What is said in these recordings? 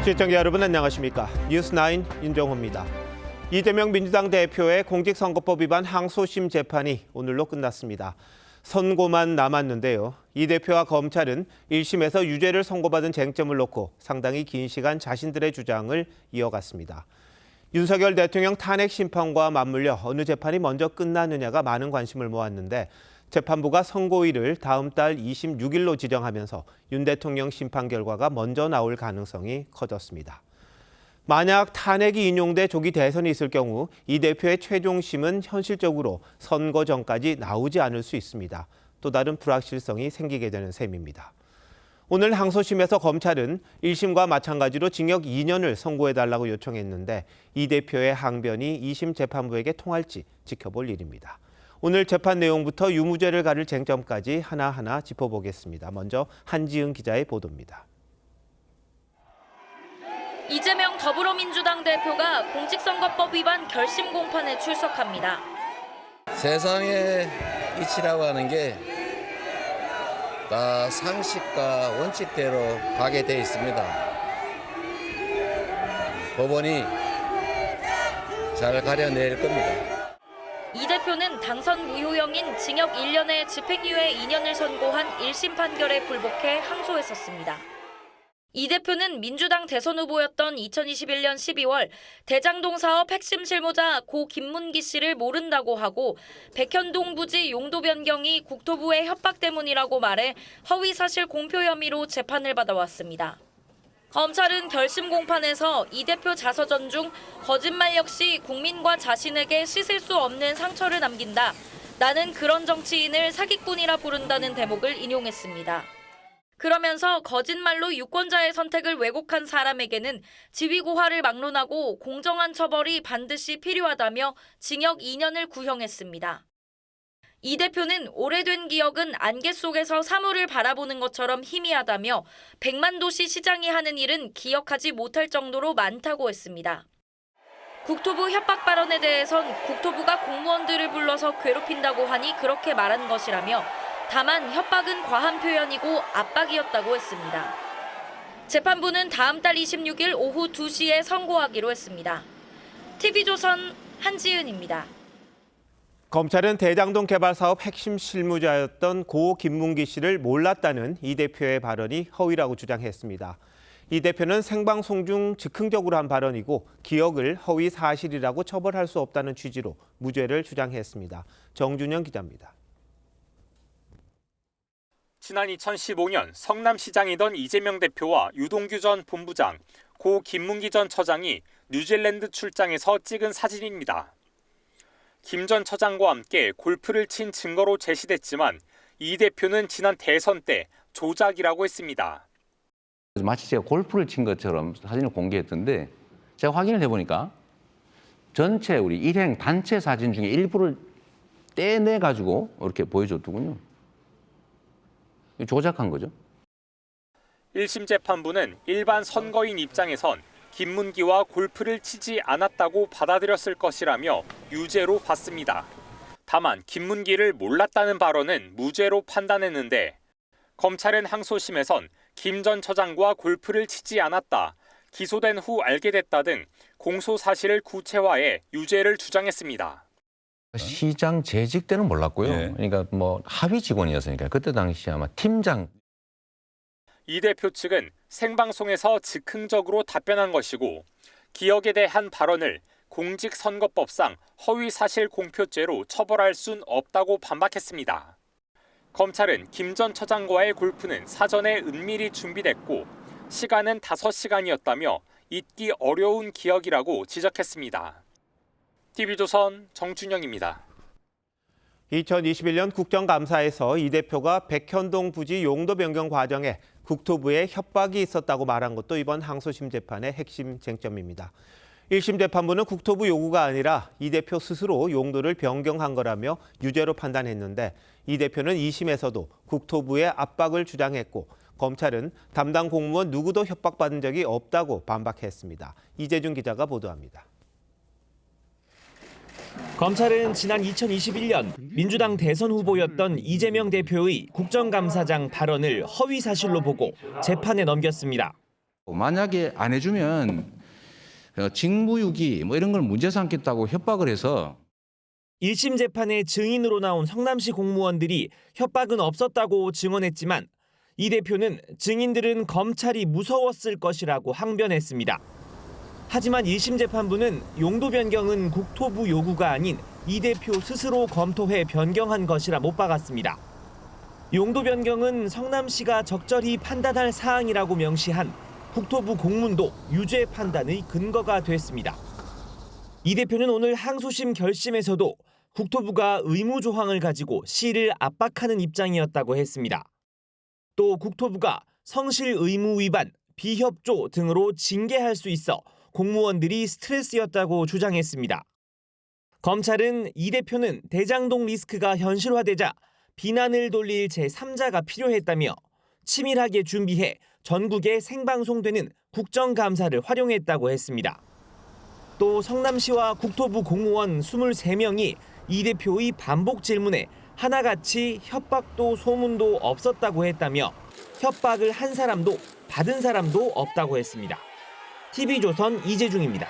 시청자 여러분 안녕하십니까? 뉴스9 윤정호입니다. 이재명 민주당 대표의 공직선거법 위반 항소심 재판이 오늘로 끝났습니다. 선고만 남았는데요. 이 대표와 검찰은 1심에서 유죄를 선고받은 쟁점을 놓고 상당히 긴 시간 자신들의 주장을 이어갔습니다. 윤석열 대통령 탄핵 심판과 맞물려 어느 재판이 먼저 끝나느냐가 많은 관심을 모았는데 재판부가 선고일을 다음 달 26일로 지정하면서 윤 대통령 심판 결과가 먼저 나올 가능성이 커졌습니다. 만약 탄핵이 인용돼 조기 대선이 있을 경우 이 대표의 최종심은 현실적으로 선거 전까지 나오지 않을 수 있습니다. 또 다른 불확실성이 생기게 되는 셈입니다. 오늘 항소심에서 검찰은 1심과 마찬가지로 징역 2년을 선고해달라고 요청했는데 이 대표의 항변이 2심 재판부에게 통할지 지켜볼 일입니다. 오늘 재판 내용부터 유무죄를 가릴 쟁점까지 하나하나 짚어보겠습니다. 먼저 한지은 기자의 보도입니다. 이재명 더불어민주당 대표가 공직선거법 위반 결심 공판에 출석합니다. 세상의 이치라고 하는 게 다 상식과 원칙대로 가게 돼 있습니다. 법원이 잘 가려낼 겁니다. 이 대표는 당선 무효형인 징역 1년에 집행유예 2년을 선고한 1심 판결에 불복해 항소했었습니다. 이 대표는 민주당 대선 후보였던 2021년 12월 대장동 사업 핵심 실무자 고 김문기 씨를 모른다고 하고 백현동 부지 용도 변경이 국토부의 협박 때문이라고 말해 허위사실 공표 혐의로 재판을 받아왔습니다. 검찰은 결심 공판에서 이 대표 자서전 중 거짓말 역시 국민과 자신에게 씻을 수 없는 상처를 남긴다. 나는 그런 정치인을 사기꾼이라 부른다는 대목을 인용했습니다. 그러면서 거짓말로 유권자의 선택을 왜곡한 사람에게는 지위고하를 막론하고 공정한 처벌이 반드시 필요하다며 징역 2년을 구형했습니다. 이 대표는 오래된 기억은 안개 속에서 사물을 바라보는 것처럼 희미하다며 100만 도시 시장이 하는 일은 기억하지 못할 정도로 많다고 했습니다. 국토부 협박 발언에 대해선 국토부가 공무원들을 불러서 괴롭힌다고 하니 그렇게 말한 것이라며 다만 협박은 과한 표현이고 압박이었다고 했습니다. 재판부는 다음 달 26일 오후 2시에 선고하기로 했습니다. TV조선 한지은입니다. 검찰은 대장동 개발 사업 핵심 실무자였던 고 김문기 씨를 몰랐다는 이 대표의 발언이 허위라고 주장했습니다. 이 대표는 생방송 중 즉흥적으로 한 발언이고 기억을 허위 사실이라고 처벌할 수 없다는 취지로 무죄를 주장했습니다. 정준영 기자입니다. 지난 2015년 성남시장이던 이재명 대표와 유동규 전 본부장, 고 김문기 전 처장이 뉴질랜드 출장에서 찍은 사진입니다. 김 전 처장과 함께 골프를 친 증거로 제시됐지만 이 대표는 지난 대선 때 조작이라고 했습니다. 마치 제가 골프를 친 것처럼 사진을 공개했던데 제가 확인을 해보니까 전체 우리 일행 단체 사진 중에 일부를 떼내가지고 이렇게 보여줬더군요. 조작한 거죠. 1심 재판부는 일반 선거인 입장에선 김문기와 골프를 치지 않았다고 받아들였을 것이라며 유죄로 봤습니다. 다만 김문기를 몰랐다는 발언은 무죄로 판단했는데 검찰은 항소심에선 김 전 처장과 골프를 치지 않았다, 기소된 후 알게 됐다 등 공소 사실을 구체화해 유죄를 주장했습니다. 시장 재직 때는 몰랐고요. 네. 그러니까 뭐 하위 직원이었으니까 그때 당시 아마 팀장. 이 대표 측은 생방송에서 즉흥적으로 답변한 것이고 기억에 대한 발언을 공직선거법상 허위사실 공표죄로 처벌할 순 없다고 반박했습니다. 검찰은 김 전 처장과의 골프는 사전에 은밀히 준비됐고 시간은 5시간이었다며 잊기 어려운 기억이라고 지적했습니다. TV조선 정준영입니다. 2021년 국정감사에서 이 대표가 백현동 부지 용도 변경 과정에 국토부에 협박이 있었다고 말한 것도 이번 항소심 재판의 핵심 쟁점입니다. 1심 재판부는 국토부 요구가 아니라 이 대표 스스로 용도를 변경한 거라며 유죄로 판단했는데 이 대표는 2심에서도 국토부의 압박을 주장했고 검찰은 담당 공무원 누구도 협박받은 적이 없다고 반박했습니다. 이재준 기자가 보도합니다. 검찰은 지난 2021년 민주당 대선 후보였던 이재명 대표의 국정감사장 발언을 허위 사실로 보고 재판에 넘겼습니다. 만약에 안 해주면 직무유기 뭐 이런 걸 문제 삼겠다고 협박을 해서 1심 재판에 증인으로 나온 성남시 공무원들이 협박은 없었다고 증언했지만 이 대표는 증인들은 검찰이 무서웠을 것이라고 항변했습니다. 하지만 1심 재판부는 용도 변경은 국토부 요구가 아닌 이 대표 스스로 검토해 변경한 것이라 못 박았습니다. 용도 변경은 성남시가 적절히 판단할 사항이라고 명시한 국토부 공문도 유죄 판단의 근거가 됐습니다. 이 대표는 오늘 항소심 결심에서도 국토부가 의무 조항을 가지고 시를 압박하는 입장이었다고 했습니다. 또 국토부가 성실 의무 위반, 비협조 등으로 징계할 수 있어 공무원들이 스트레스였다고 주장했습니다. 검찰은 이 대표는 대장동 리스크가 현실화되자 비난을 돌릴 제3자가 필요했다며 치밀하게 준비해 전국에 생방송되는 국정감사를 활용했다고 했습니다. 또 성남시와 국토부 공무원 23명이 이 대표의 반복 질문에 하나같이 협박도 소문도 없었다고 했다며 협박을 한 사람도 받은 사람도 없다고 했습니다. TV조선 이재중입니다.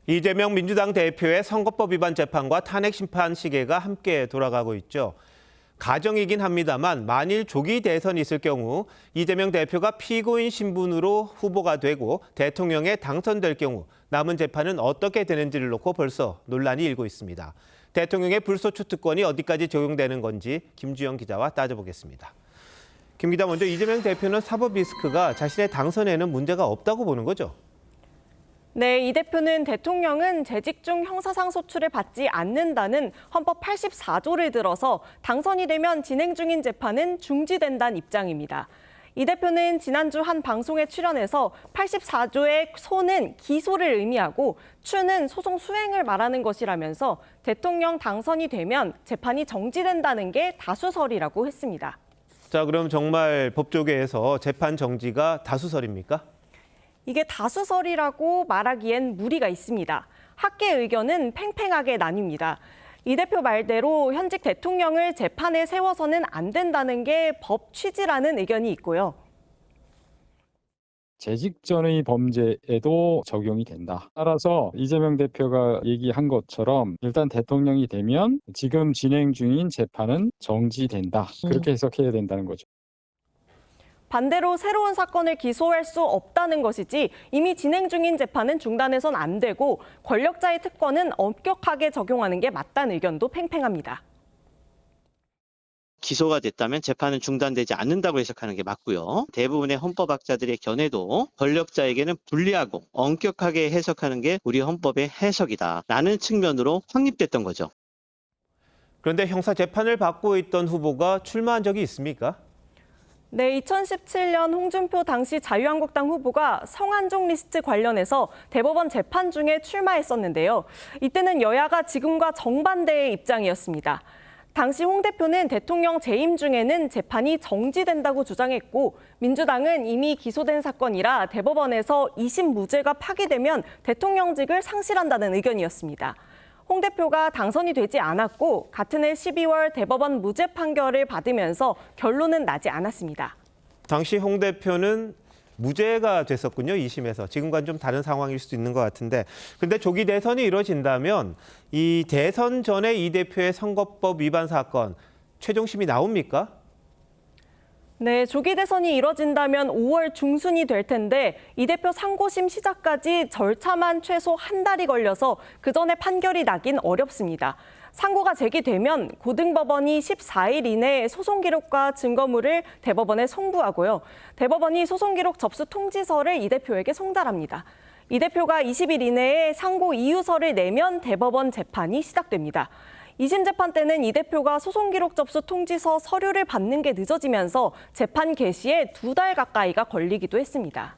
이재명 민주당 대표의 선거법 위반 재판과 탄핵 심판 시계가 함께 돌아가고 있죠. 가정이긴 합니다만 만일 조기 대선이 있을 경우 이재명 대표가 피고인 신분으로 후보가 되고 대통령에 당선될 경우 남은 재판은 어떻게 되는지를 놓고 벌써 논란이 일고 있습니다. 대통령의 불소추 특권이 어디까지 적용되는 건지 김주영 기자와 따져보겠습니다. 김 기자, 먼저 이재명 대표는 사법 리스크가 자신의 당선에는 문제가 없다고 보는 거죠? 네, 이 대표는 대통령은 재직 중 형사상소추를 받지 않는다는 헌법 84조를 들어서 당선이 되면 진행 중인 재판은 중지된다는 입장입니다. 이 대표는 지난주 한 방송에 출연해서 84조의 소는 기소를 의미하고 추는 소송 수행을 말하는 것이라면서 대통령 당선이 되면 재판이 정지된다는 게 다수설이라고 했습니다. 자, 그럼 정말 법조계에서 재판 정지가 다수설입니까? 이게 다수설이라고 말하기엔 무리가 있습니다. 학계 의견은 팽팽하게 나뉩니다. 이 대표 말대로 현직 대통령을 재판에 세워서는 안 된다는 게 법 취지라는 의견이 있고요. 재직 전의 범죄에도 적용이 된다. 따라서 이재명 대표가 얘기한 것처럼 일단 대통령이 되면 지금 진행 중인 재판은 정지된다. 그렇게 해석해야 된다는 거죠. 반대로 새로운 사건을 기소할 수 없다는 것이지 이미 진행 중인 재판은 중단해선 안 되고 권력자의 특권은 엄격하게 적용하는 게 맞다는 의견도 팽팽합니다. 기소가 됐다면 재판은 중단되지 않는다고 해석하는 게 맞고요. 대부분의 헌법학자들의 견해도 권력자에게는 불리하고 엄격하게 해석하는 게 우리 헌법의 해석이다라는 측면으로 확립됐던 거죠. 그런데 형사 재판을 받고 있던 후보가 출마한 적이 있습니까? 네, 2017년 홍준표 당시 자유한국당 후보가 성완종 리스트 관련해서 대법원 재판 중에 출마했었는데요. 이때는 여야가 지금과 정반대의 입장이었습니다. 당시 홍 대표는 대통령 재임 중에는 재판이 정지된다고 주장했고 민주당은 이미 기소된 사건이라 대법원에서 2심 무죄가 파기되면 대통령직을 상실한다는 의견이었습니다. 홍 대표가 당선이 되지 않았고 같은 해 12월 대법원 무죄 판결을 받으면서 결론은 나지 않았습니다. 당시 홍 대표는 무죄가 됐었군요, 2심에서. 지금과는 좀 다른 상황일 수도 있는 것 같은데. 근데 조기 대선이 이루어진다면 이 대선 전에 이 대표의 선거법 위반 사건 최종심이 나옵니까? 네, 조기 대선이 이뤄진다면 5월 중순이 될 텐데 이 대표 상고심 시작까지 절차만 최소 한 달이 걸려서 그 전에 판결이 나긴 어렵습니다. 상고가 제기되면 고등법원이 14일 이내에 소송 기록과 증거물을 대법원에 송부하고요. 대법원이 소송 기록 접수 통지서를 이 대표에게 송달합니다. 이 대표가 20일 이내에 상고 이유서를 내면 대법원 재판이 시작됩니다. 2심 재판 때는 이 대표가 소송 기록 접수 통지서 서류를 받는 게 늦어지면서 재판 개시에 2달 가까이가 걸리기도 했습니다.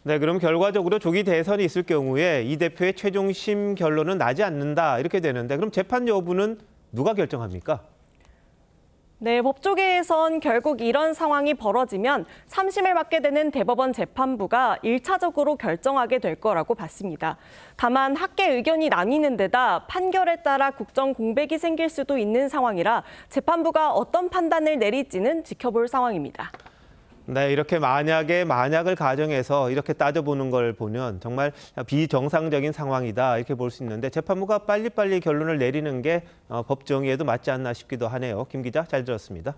네, 그럼 결과적으로 조기 대선이 있을 경우에 이 대표의 최종심 결론은 나지 않는다 이렇게 되는데 그럼 재판 여부는 누가 결정합니까? 네, 법조계에선 결국 이런 상황이 벌어지면 3심을 맡게 되는 대법원 재판부가 1차적으로 결정하게 될 거라고 봤습니다. 다만 학계 의견이 나뉘는 데다 판결에 따라 국정 공백이 생길 수도 있는 상황이라 재판부가 어떤 판단을 내릴지는 지켜볼 상황입니다. 네, 이렇게 만약을 가정해서 이렇게 따져보는 걸 보면 정말 비정상적인 상황이다 이렇게 볼 수 있는데 재판부가 빨리빨리 결론을 내리는 게 법 정의에도 맞지 않나 싶기도 하네요. 김 기자, 잘 들었습니다.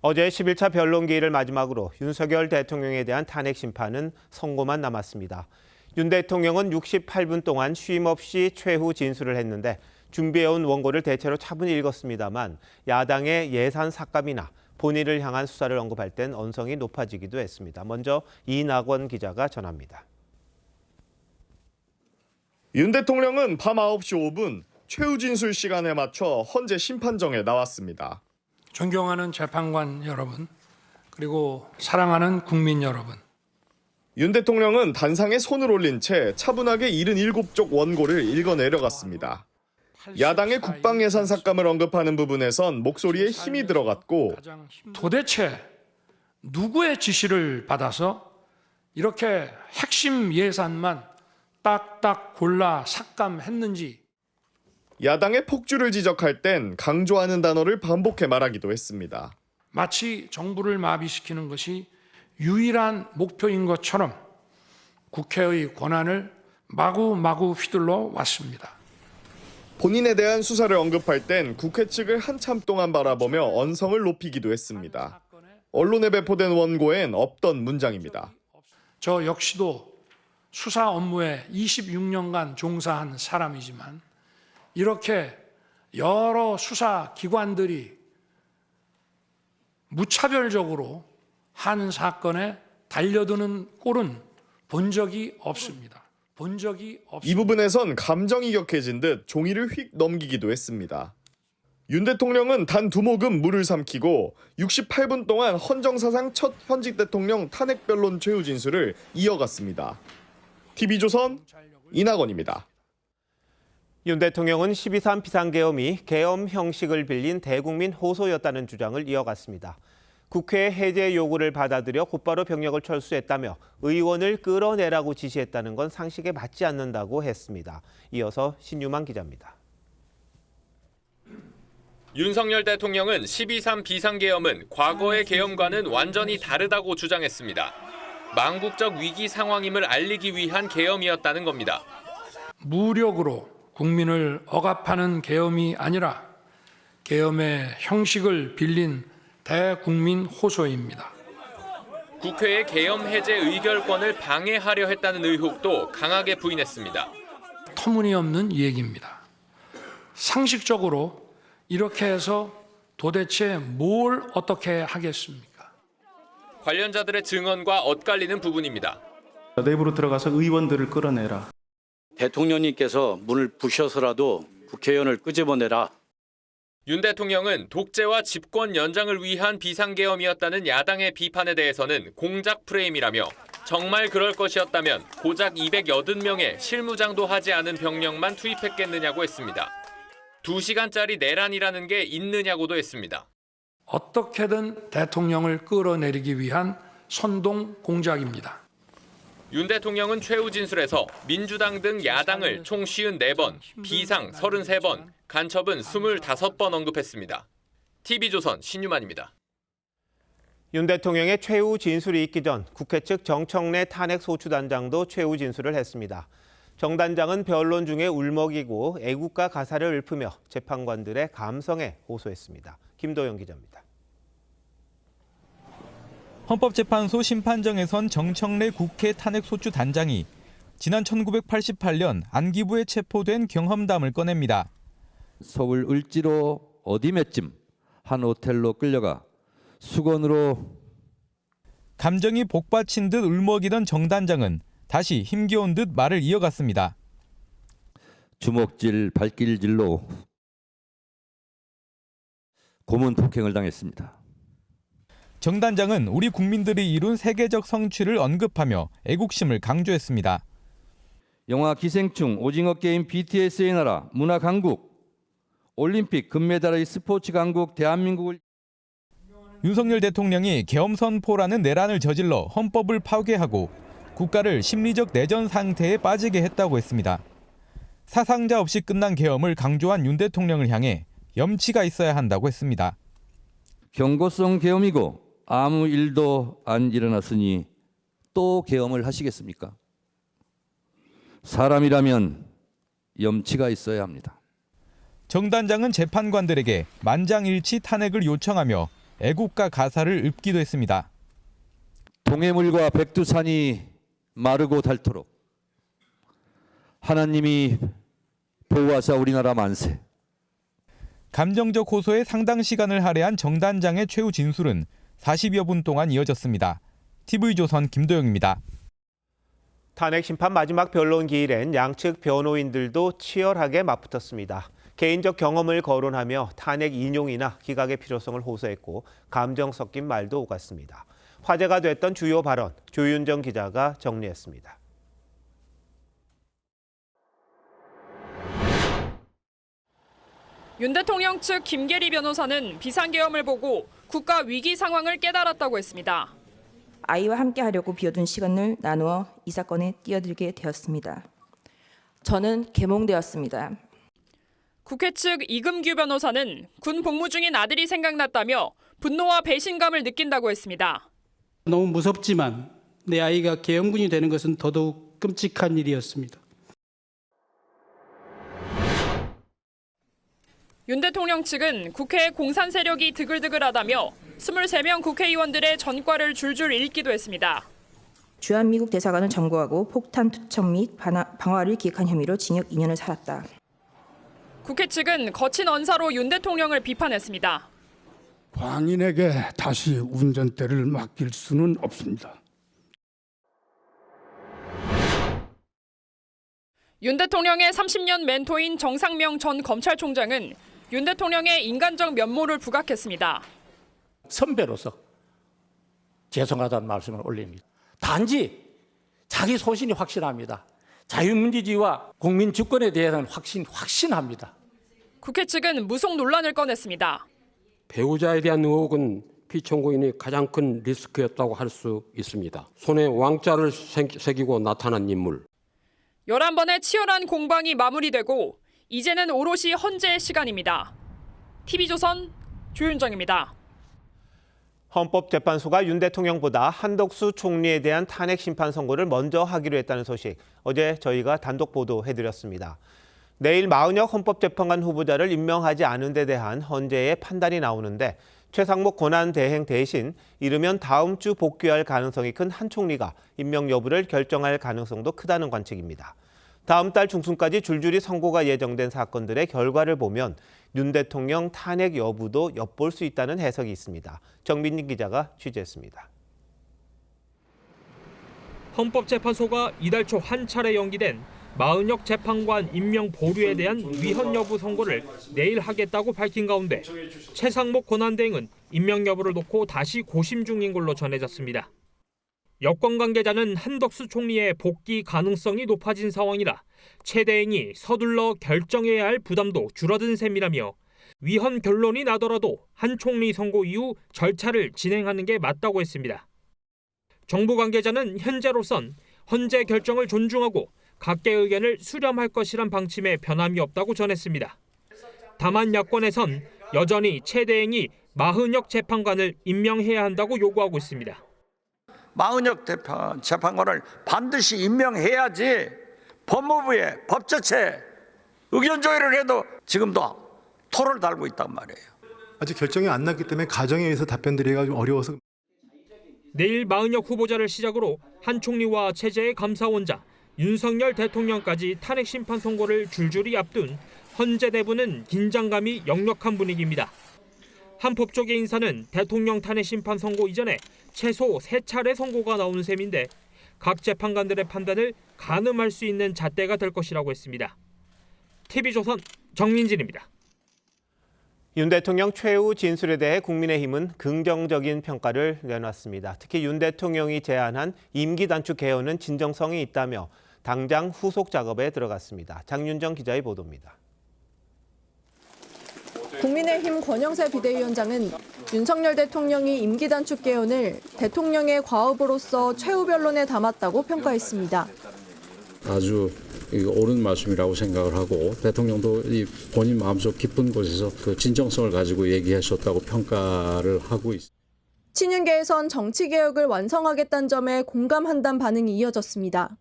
어제 11차 변론기일을 마지막으로 윤석열 대통령에 대한 탄핵 심판은 선고만 남았습니다. 윤 대통령은 68분 동안 쉼 없이 최후 진술을 했는데 준비해온 원고를 대체로 차분히 읽었습니다만 야당의 예산 삭감이나 본인을 향한 수사를 언급할 땐 언성이 높아지기도 했습니다. 먼저 이낙원 기자가 전합니다. 윤 대통령은 밤 9시 5분 최후 진술 시간에 맞춰 헌재 심판정에 나왔습니다. 존경하는 재판관 여러분, 그리고 사랑하는 국민 여러분. 윤 대통령은 단상에 손을 올린 채 차분하게 77쪽 원고를 읽어 내려갔습니다. 야당의 국방 예산 삭감을 언급하는 부분에선 목소리에 힘이 들어갔고 도대체 누구의 지시를 받아서 이렇게 핵심 예산만 딱딱 골라 삭감했는지. 야당의 폭주를 지적할 땐 강조하는 단어를 반복해 말하기도 했습니다. 마치 정부를 마비시키는 것이 유일한 목표인 것처럼 국회의 권한을 마구마구 휘둘러 왔습니다. 본인에 대한 수사를 언급할 땐 국회 측을 한참 동안 바라보며 언성을 높이기도 했습니다. 언론에 배포된 원고엔 없던 문장입니다. 저 역시도 수사 업무에 26년간 종사한 사람이지만 이렇게 여러 수사 기관들이 무차별적으로 한 사건에 달려드는 꼴은 본 적이 없습니다. 이 부분에선 감정이 격해진 듯 종이를 휙 넘기기도 했습니다. 윤 대통령은 단 두 모금 물을 삼키고 68분 동안 헌정사상 첫 현직 대통령 탄핵 변론 최후 진술을 이어갔습니다. TV조선 이낙원입니다. 윤 대통령은 12.3 비상계엄이 계엄 형식을 빌린 대국민 호소였다는 주장을 이어갔습니다. 국회의 해제 요구를 받아들여 곧바로 병력을 철수했다며 의원을 끌어내라고 지시했다는 건 상식에 맞지 않는다고 했습니다. 이어서 신유만 기자입니다. 윤석열 대통령은 12.3 비상계엄은 과거의 계엄과는 완전히 다르다고 주장했습니다. 망국적 위기 상황임을 알리기 위한 계엄이었다는 겁니다. 무력으로 국민을 억압하는 계엄이 아니라 계엄의 형식을 빌린 대국민 호소입니다. 국회의 계엄 해제 의결권을 방해하려 했다는 의혹도 강하게 부인했습니다. 터무니없는 얘기입니다. 상식적으로 이렇게 해서 도대체 뭘 어떻게 하겠습니까? 관련자들의 증언과 엇갈리는 부분입니다. 내부로 들어가서 의원들을 끌어내라. 대통령님께서 문을 부셔서라도 국회의원을 끄집어내라. 윤 대통령은 독재와 집권 연장을 위한 비상계엄이었다는 야당의 비판에 대해서는 공작 프레임이라며 정말 그럴 것이었다면 고작 280명의 실무장도 하지 않은 병력만 투입했겠느냐고 했습니다. 2시간짜리 내란이라는 게 있느냐고도 했습니다. 어떻게든 대통령을 끌어내리기 위한 선동 공작입니다. 윤 대통령은 최후 진술에서 민주당 등 야당을 총 54번, 비상 33번, 간첩은 25번 언급했습니다. TV조선 신유만입니다. 윤 대통령의 최후 진술이 있기 전 국회 측 정청래 탄핵소추단장도 최후 진술을 했습니다. 정 단장은 변론 중에 울먹이고 애국가 가사를 읊으며 재판관들의 감성에 호소했습니다. 김도영 기자입니다. 헌법재판소 심판정에선 정청래 국회 탄핵소추 단장이 지난 1988년 안기부에 체포된 경험담을 꺼냅니다. 서울 을지로 어디 몇쯤 한 호텔로 끌려가 수건으로 감정이 복받친 듯 울먹이던 정 단장은 다시 힘겨운 듯 말을 이어갔습니다. 주먹질 발길질로 고문 폭행을 당했습니다. 정 단장은 우리 국민들이 이룬 세계적 성취를 언급하며 애국심을 강조했습니다. 영화 기생충, 오징어 게임 BTS의 나라, 문화 강국, 올림픽 금메달의 스포츠 강국 대한민국을 윤석열 대통령이 계엄 선포라는 내란을 저질러 헌법을 파괴하고 국가를 심리적 내전 상태에 빠지게 했다고 했습니다. 사상자 없이 끝난 계엄을 강조한 윤 대통령을 향해 염치가 있어야 한다고 했습니다. 경고성 계엄이고 아무 일도 안 일어났으니 또 계엄을 하시겠습니까? 사람이라면 염치가 있어야 합니다. 정 단장은 재판관들에게 만장일치 탄핵을 요청하며 애국가 가사를 읊기도 했습니다. 동해물과 백두산이 마르고 닳도록 하나님이 보호하사 우리나라 만세. 감정적 호소에 상당 시간을 할애한 정 단장의 최후 진술은 40여 분 동안 이어졌습니다. TV조선 김도영입니다. 탄핵 심판 마지막 변론 기일엔 양측 변호인들도 치열하게 맞붙었습니다. 개인적 경험을 거론하며 탄핵 인용이나 기각의 필요성을 호소했고 감정 섞인 말도 오갔습니다. 화제가 됐던 주요 발언, 조윤정 기자가 정리했습니다. 윤 대통령 측 김계리 변호사는 비상계엄을 보고 국가 위기 상황을 깨달았다고 했습니다. 아이와 함께하려고 비워둔 시간을 나누어 이 사건에 뛰어들게 되었습니다. 저는 계몽되었습니다. 국회 측 이금규 변호사는 군 복무 중인 아들이 생각났다며 분노와 배신감을 느낀다고 했습니다. 너무 무섭지만 내 아이가 계엄군이 되는 것은 더더욱 끔찍한 일이었습니다. 윤 대통령 측은 국회에 공산 세력이 드글드글하다며 23명 국회의원들의 전과를 줄줄 읽기도 했습니다. 주한미국 대사관을 점거하고 폭탄 투척 및 방화를 기획한 혐의로 징역 2년을 살았다. 국회 측은 거친 언사로 윤 대통령을 비판했습니다. 광인에게 다시 운전대를 맡길 수는 없습니다. 윤 대통령의 30년 멘토인 정상명 전 검찰총장은 윤 대통령의 인간적 면모를 부각했습니다. 선배로서 죄송하다는 말씀을 올립니다. 단지 자기 소신이 확실합니다. 자유민주주의와 국민 주권에 대한 확신합니다. 국회 측은 무속 논란을 꺼냈습니다. 배우자에 대한 의혹은 피청구인이 가장 큰 리스크였다고 할 수 있습니다. 손에 왕자를 새기고 나타난 인물. 11번의 치열한 공방이 마무리되고 이제는 오롯이 헌재의 시간입니다. TV조선 조윤정입니다. 헌법재판소가 윤 대통령보다 한덕수 총리에 대한 탄핵 심판 선고를 먼저 하기로 했다는 소식 어제 저희가 단독 보도해드렸습니다. 내일 마은혁 헌법재판관 후보자를 임명하지 않은 데 대한 헌재의 판단이 나오는데 최상목 권한대행 대신 이르면 다음 주 복귀할 가능성이 큰 한 총리가 임명 여부를 결정할 가능성도 크다는 관측입니다. 다음 달 중순까지 줄줄이 선고가 예정된 사건들의 결과를 보면 윤 대통령 탄핵 여부도 엿볼 수 있다는 해석이 있습니다. 정민진 기자가 취재했습니다. 헌법재판소가 이달 초 한 차례 연기된 마은혁 재판관 임명 보류에 대한 위헌 여부 선고를 내일 하겠다고 밝힌 가운데 최상목 권한대행은 임명 여부를 놓고 다시 고심 중인 걸로 전해졌습니다. 여권 관계자는 한덕수 총리의 복귀 가능성이 높아진 상황이라 최 대행이 서둘러 결정해야 할 부담도 줄어든 셈이라며 위헌 결론이 나더라도 한 총리 선고 이후 절차를 진행하는 게 맞다고 했습니다. 정부 관계자는 현재로선 헌재 결정을 존중하고 각계 의견을 수렴할 것이란 방침에 변함이 없다고 전했습니다. 다만 야권에선 여전히 최 대행이 마은혁 재판관을 임명해야 한다고 요구하고 있습니다. 마은혁 재판관을 반드시 임명해야지 법무부에 법제처에 의견 조율을 해도 지금도 토를 달고 있단 말이에요. 아직 결정이 안 났기 때문에 가정에 의해서 답변드리기가 좀 어려워서. 내일 마은혁 후보자를 시작으로 한 총리와 체제의 감사원자, 윤석열 대통령까지 탄핵 심판 선고를 줄줄이 앞둔 헌재 내부는 긴장감이 역력한 분위기입니다. 한 법조계 인사는 대통령 탄핵 심판 선고 이전에 최소 3차례 선고가 나온 셈인데 각 재판관들의 판단을 가늠할 수 있는 잣대가 될 것이라고 했습니다. TV조선 정민진입니다. 윤 대통령 최후 진술에 대해 국민의힘은 긍정적인 평가를 내놨습니다. 특히 윤 대통령이 제안한 임기 단축 개헌은 진정성이 있다며 당장 후속 작업에 들어갔습니다. 장윤정 기자의 보도입니다. 국민의힘 권영세 비대위원장은 윤석열 대통령이 임기 단축 개헌을 대통령의 과업으로서 최후 변론에 담았다고 평가했습니다. 아주 옳은 말씀이라고 생각을 하고 대통령도 본인 마음속 깊은 곳에서 그 진정성을 가지고 얘기하셨다고 평가를 하고 있습니다. 친윤계에선 정치개혁을 완성하겠다는 점에 공감한다는 반응이 이어졌습니다.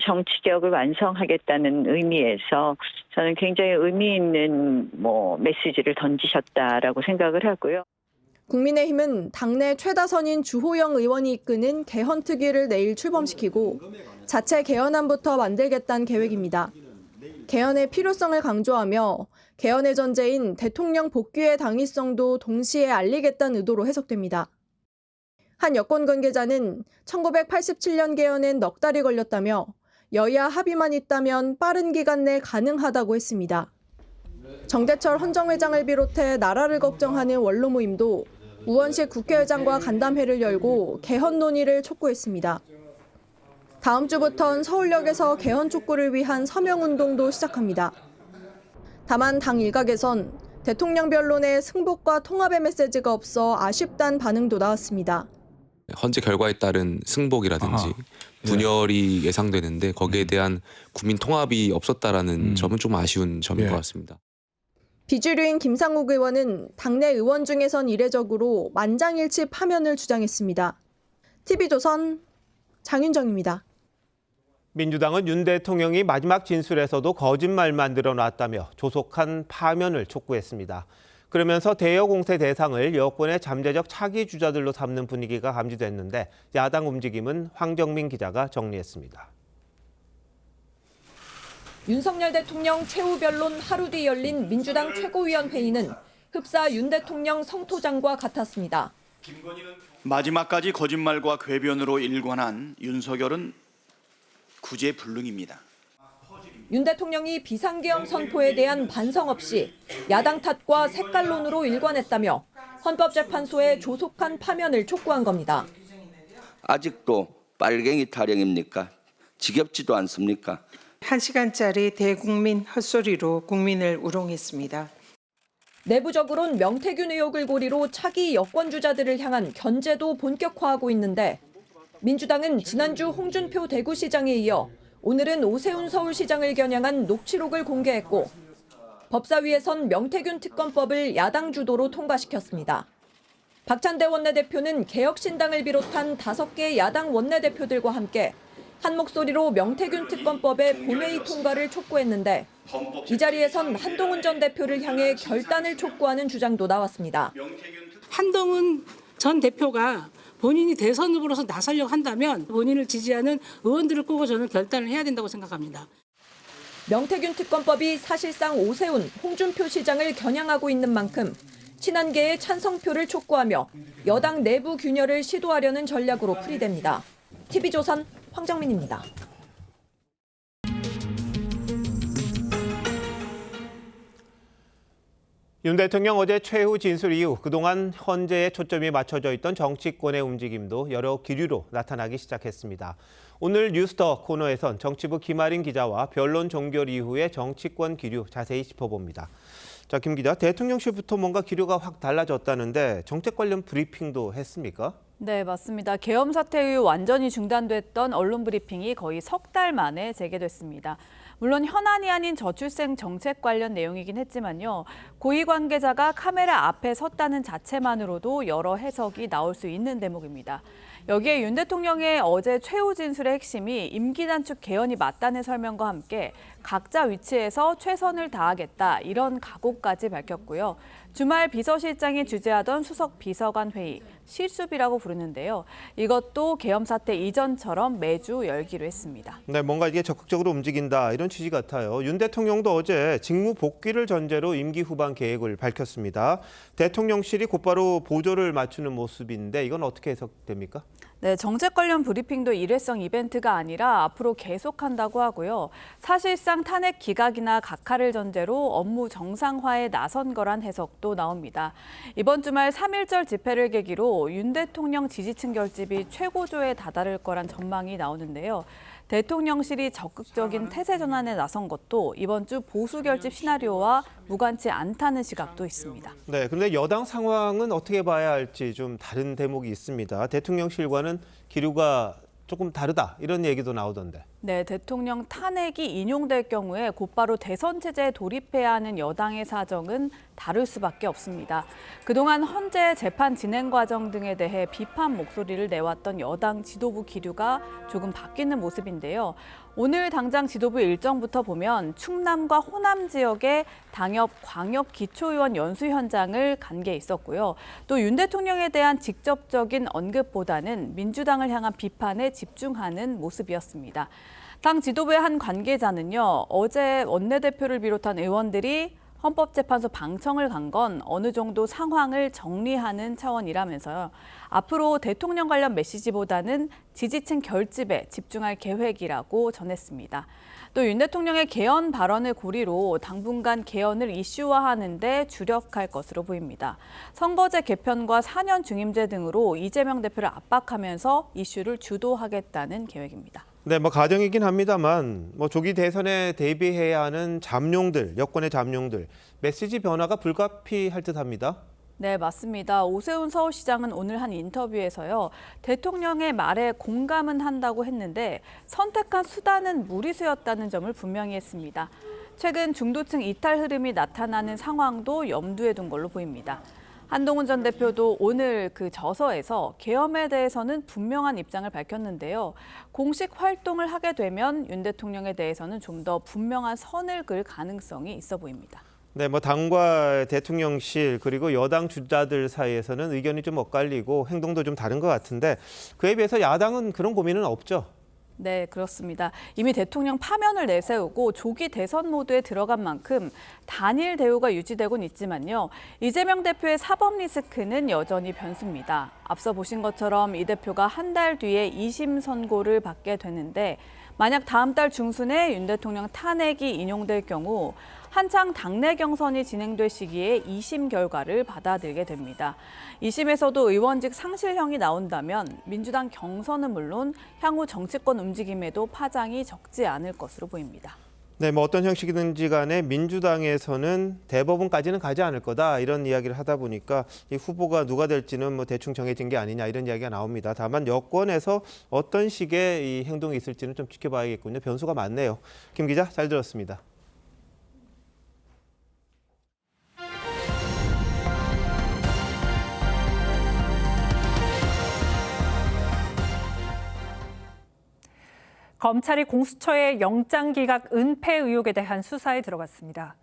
정치개혁을 완성하겠다는 의미에서 저는 굉장히 의미 있는 메시지를 던지셨다라고 생각을 하고요. 국민의힘은 당내 최다선인 주호영 의원이 이끄는 개헌특위를 내일 출범시키고 자체 개헌안부터 만들겠다는 계획입니다. 개헌의 필요성을 강조하며 개헌의 전제인 대통령 복귀의 당위성도 동시에 알리겠다는 의도로 해석됩니다. 한 여권 관계자는 1987년 개헌엔 넉 달이 걸렸다며 여야 합의만 있다면 빠른 기간 내 가능하다고 했습니다. 정대철 헌정회장을 비롯해 나라를 걱정하는 원로 모임도 우원식 국회의장과 간담회를 열고 개헌 논의를 촉구했습니다. 다음 주부터는 서울역에서 개헌 촉구를 위한 서명운동도 시작합니다. 다만 당 일각에선 대통령 변론에 승복과 통합의 메시지가 없어 아쉽다는 반응도 나왔습니다. 헌재 결과에 따른 승복이라든지 분열이 예상되는데 거기에 대한 국민 통합이 없었다라는 점은 좀 아쉬운 점인 것 같습니다. 비주류인 김상욱 의원은 당내 의원 중에선 이례적으로 만장일치 파면을 주장했습니다. TV조선 장윤정입니다. 민주당은 윤 대통령이 마지막 진술에서도 거짓말만 늘어났다며 조속한 파면을 촉구했습니다. 그러면서 대여 공세 대상을 여권의 잠재적 차기 주자들로 삼는 분위기가 감지됐는데 야당 움직임은 황정민 기자가 정리했습니다. 윤석열 대통령 최후 변론 하루 뒤 열린 민주당 최고위원 회의는 흡사 윤 대통령 성토장과 같았습니다. 마지막까지 거짓말과 궤변으로 일관한 윤석열은 구제불능입니다. 윤 대통령이 비상계엄 선포에 대한 반성 없이 야당 탓과 색깔론으로 일관했다며 헌법재판소에 조속한 파면을 촉구한 겁니다. 아직도 빨갱이 타령입니까? 지겹지도 않습니까? 1시간짜리 대국민 헛소리로 국민을 우롱했습니다. 내부적으로는 명태균 의혹을 고리로 차기 여권 주자들을 향한 견제도 본격화하고 있는데 민주당은 지난주 홍준표 대구시장에 이어 오늘은 오세훈 서울시장을 겨냥한 녹취록을 공개했고 법사위에선 명태균 특검법을 야당 주도로 통과시켰습니다. 박찬대 원내대표는 개혁신당을 비롯한 5개 야당 원내대표들과 함께 한 목소리로 명태균 특검법의 본회의 통과를 촉구했는데 이 자리에선 한동훈 전 대표를 향해 결단을 촉구하는 주장도 나왔습니다. 한동훈 전 대표가 본인이 대선 후보로서 나서려고 한다면 본인을 지지하는 의원들을 꼬고 저는 결단을 해야 된다고 생각합니다. 명태균 특검법이 사실상 오세훈, 홍준표 시장을 겨냥하고 있는 만큼 친한계의 찬성표를 촉구하며 여당 내부 균열을 시도하려는 전략으로 풀이됩니다. TV조선 황정민입니다. 윤 대통령 어제 최후 진술 이후 그동안 헌재에 초점이 맞춰져 있던 정치권의 움직임도 여러 기류로 나타나기 시작했습니다. 오늘 뉴스터 코너에선 정치부 김아린 기자와 변론 종결 이후의 정치권 기류 자세히 짚어봅니다. 자, 김 기자, 대통령실부터 뭔가 기류가 확 달라졌다는데 정책 관련 브리핑도 했습니까? 네, 맞습니다. 계엄 사태 이후 완전히 중단됐던 언론 브리핑이 거의 석 달 만에 재개됐습니다. 물론 현안이 아닌 저출생 정책 관련 내용이긴 했지만요. 고위 관계자가 카메라 앞에 섰다는 자체만으로도 여러 해석이 나올 수 있는 대목입니다. 여기에 윤 대통령의 어제 최후 진술의 핵심이 임기 단축 개헌이 맞다는 설명과 함께 각자 위치에서 최선을 다하겠다 이런 각오까지 밝혔고요. 주말 비서실장이 주재하던 수석 비서관 회의, 실습이라고 부르는데요. 이것도 계엄 사태 이전처럼 매주 열기로 했습니다. 네, 뭔가 이게 적극적으로 움직인다 이런 취지 같아요. 윤 대통령도 어제 직무 복귀를 전제로 임기 후반 계획을 밝혔습니다. 대통령실이 곧바로 보조를 맞추는 모습인데 이건 어떻게 해석됩니까? 네, 정책 관련 브리핑도 일회성 이벤트가 아니라 앞으로 계속한다고 하고요. 사실상 탄핵 기각이나 각하를 전제로 업무 정상화에 나선 거란 해석도 나옵니다. 이번 주말 3.1절 집회를 계기로 윤 대통령 지지층 결집이 최고조에 다다를 거란 전망이 나오는데요. 대통령실이 적극적인 태세 전환에 나선 것도 이번 주 보수 결집 시나리오와 무관치 않다는 시각도 있습니다. 네, 그런데 여당 상황은 어떻게 봐야 할지 좀 다른 대목이 있습니다. 대통령실과는 기류가 조금 다르다 이런 얘기도 나오던데. 네, 대통령 탄핵이 인용될 경우에 곧바로 대선 체제에 돌입해야 하는 여당의 사정은 다를 수밖에 없습니다. 그동안 헌재 재판 진행 과정 등에 대해 비판 목소리를 내왔던 여당 지도부 기류가 조금 바뀌는 모습인데요. 오늘 당장 지도부 일정부터 보면 충남과 호남 지역의 당협 광역 기초의원 연수 현장을 간 게 있었고요. 또 윤 대통령에 대한 직접적인 언급보다는 민주당을 향한 비판에 집중하는 모습이었습니다. 당 지도부의 한 관계자는요, 어제 원내대표를 비롯한 의원들이 헌법재판소 방청을 간 건 어느 정도 상황을 정리하는 차원이라면서요. 앞으로 대통령 관련 메시지보다는 지지층 결집에 집중할 계획이라고 전했습니다. 또 윤 대통령의 개헌 발언을 고리로 당분간 개헌을 이슈화하는 데 주력할 것으로 보입니다. 선거제 개편과 4년 중임제 등으로 이재명 대표를 압박하면서 이슈를 주도하겠다는 계획입니다. 네, 가정이긴 합니다만 조기 대선에 대비해야 하는 잠룡들, 여권의 잠룡들, 메시지 변화가 불가피할 듯합니다. 네, 맞습니다. 오세훈 서울시장은 오늘 한 인터뷰에서요, 대통령의 말에 공감은 한다고 했는데 선택한 수단은 무리수였다는 점을 분명히 했습니다. 최근 중도층 이탈 흐름이 나타나는 상황도 염두에 둔 걸로 보입니다. 한동훈 전 대표도 오늘 그 저서에서 계엄에 대해서는 분명한 입장을 밝혔는데요. 공식 활동을 하게 되면 윤 대통령에 대해서는 좀 더 분명한 선을 그을 가능성이 있어 보입니다. 네, 당과 대통령실 그리고 여당 주자들 사이에서는 의견이 좀 엇갈리고 행동도 좀 다른 것 같은데 그에 비해서 야당은 그런 고민은 없죠? 네, 그렇습니다. 이미 대통령 파면을 내세우고 조기 대선 모드에 들어간 만큼 단일 대우가 유지되곤 있지만요. 이재명 대표의 사법 리스크는 여전히 변수입니다. 앞서 보신 것처럼 이 대표가 한 달 뒤에 2심 선고를 받게 되는데 만약 다음 달 중순에 윤 대통령 탄핵이 인용될 경우 한창 당내 경선이 진행될 시기에 2심 결과를 받아들게 됩니다. 2심에서도 의원직 상실형이 나온다면 민주당 경선은 물론 향후 정치권 움직임에도 파장이 적지 않을 것으로 보입니다. 네, 어떤 형식이든지 간에 민주당에서는 대법원까지는 가지 않을 거다 이런 이야기를 하다 보니까 이 후보가 누가 될지는 대충 정해진 게 아니냐 이런 이야기가 나옵니다. 다만 여권에서 어떤 식의 이 행동이 있을지는 좀 지켜봐야겠군요. 변수가 많네요. 김 기자, 잘 들었습니다. 검찰이 공수처의 영장기각 은폐 의혹에 대한 수사에 들어갔습니다.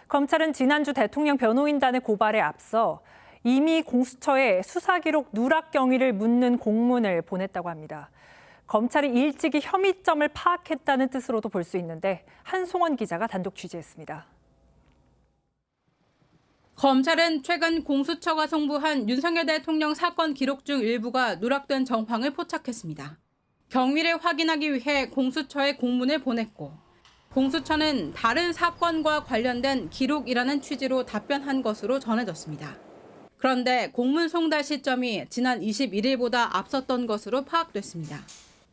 검찰은 지난주 대통령 변호인단의 고발에 앞서 이미 공수처에 수사 기록 누락 경위를 묻는 공문을 보냈다고 합니다. 검찰이 일찍이 혐의점을 파악했다는 뜻으로도 볼 수 있는데 한송원 기자가 단독 취재했습니다. 검찰은 최근 공수처가 송부한 윤석열 대통령 사건 기록 중 일부가 누락된 정황을 포착했습니다. 경위를 확인하기 위해 공수처에 공문을 보냈고 공수처는 다른 사건과 관련된 기록이라는 취지로 답변한 것으로 전해졌습니다. 그런데 공문 송달 시점이 지난 21일보다 앞섰던 것으로 파악됐습니다.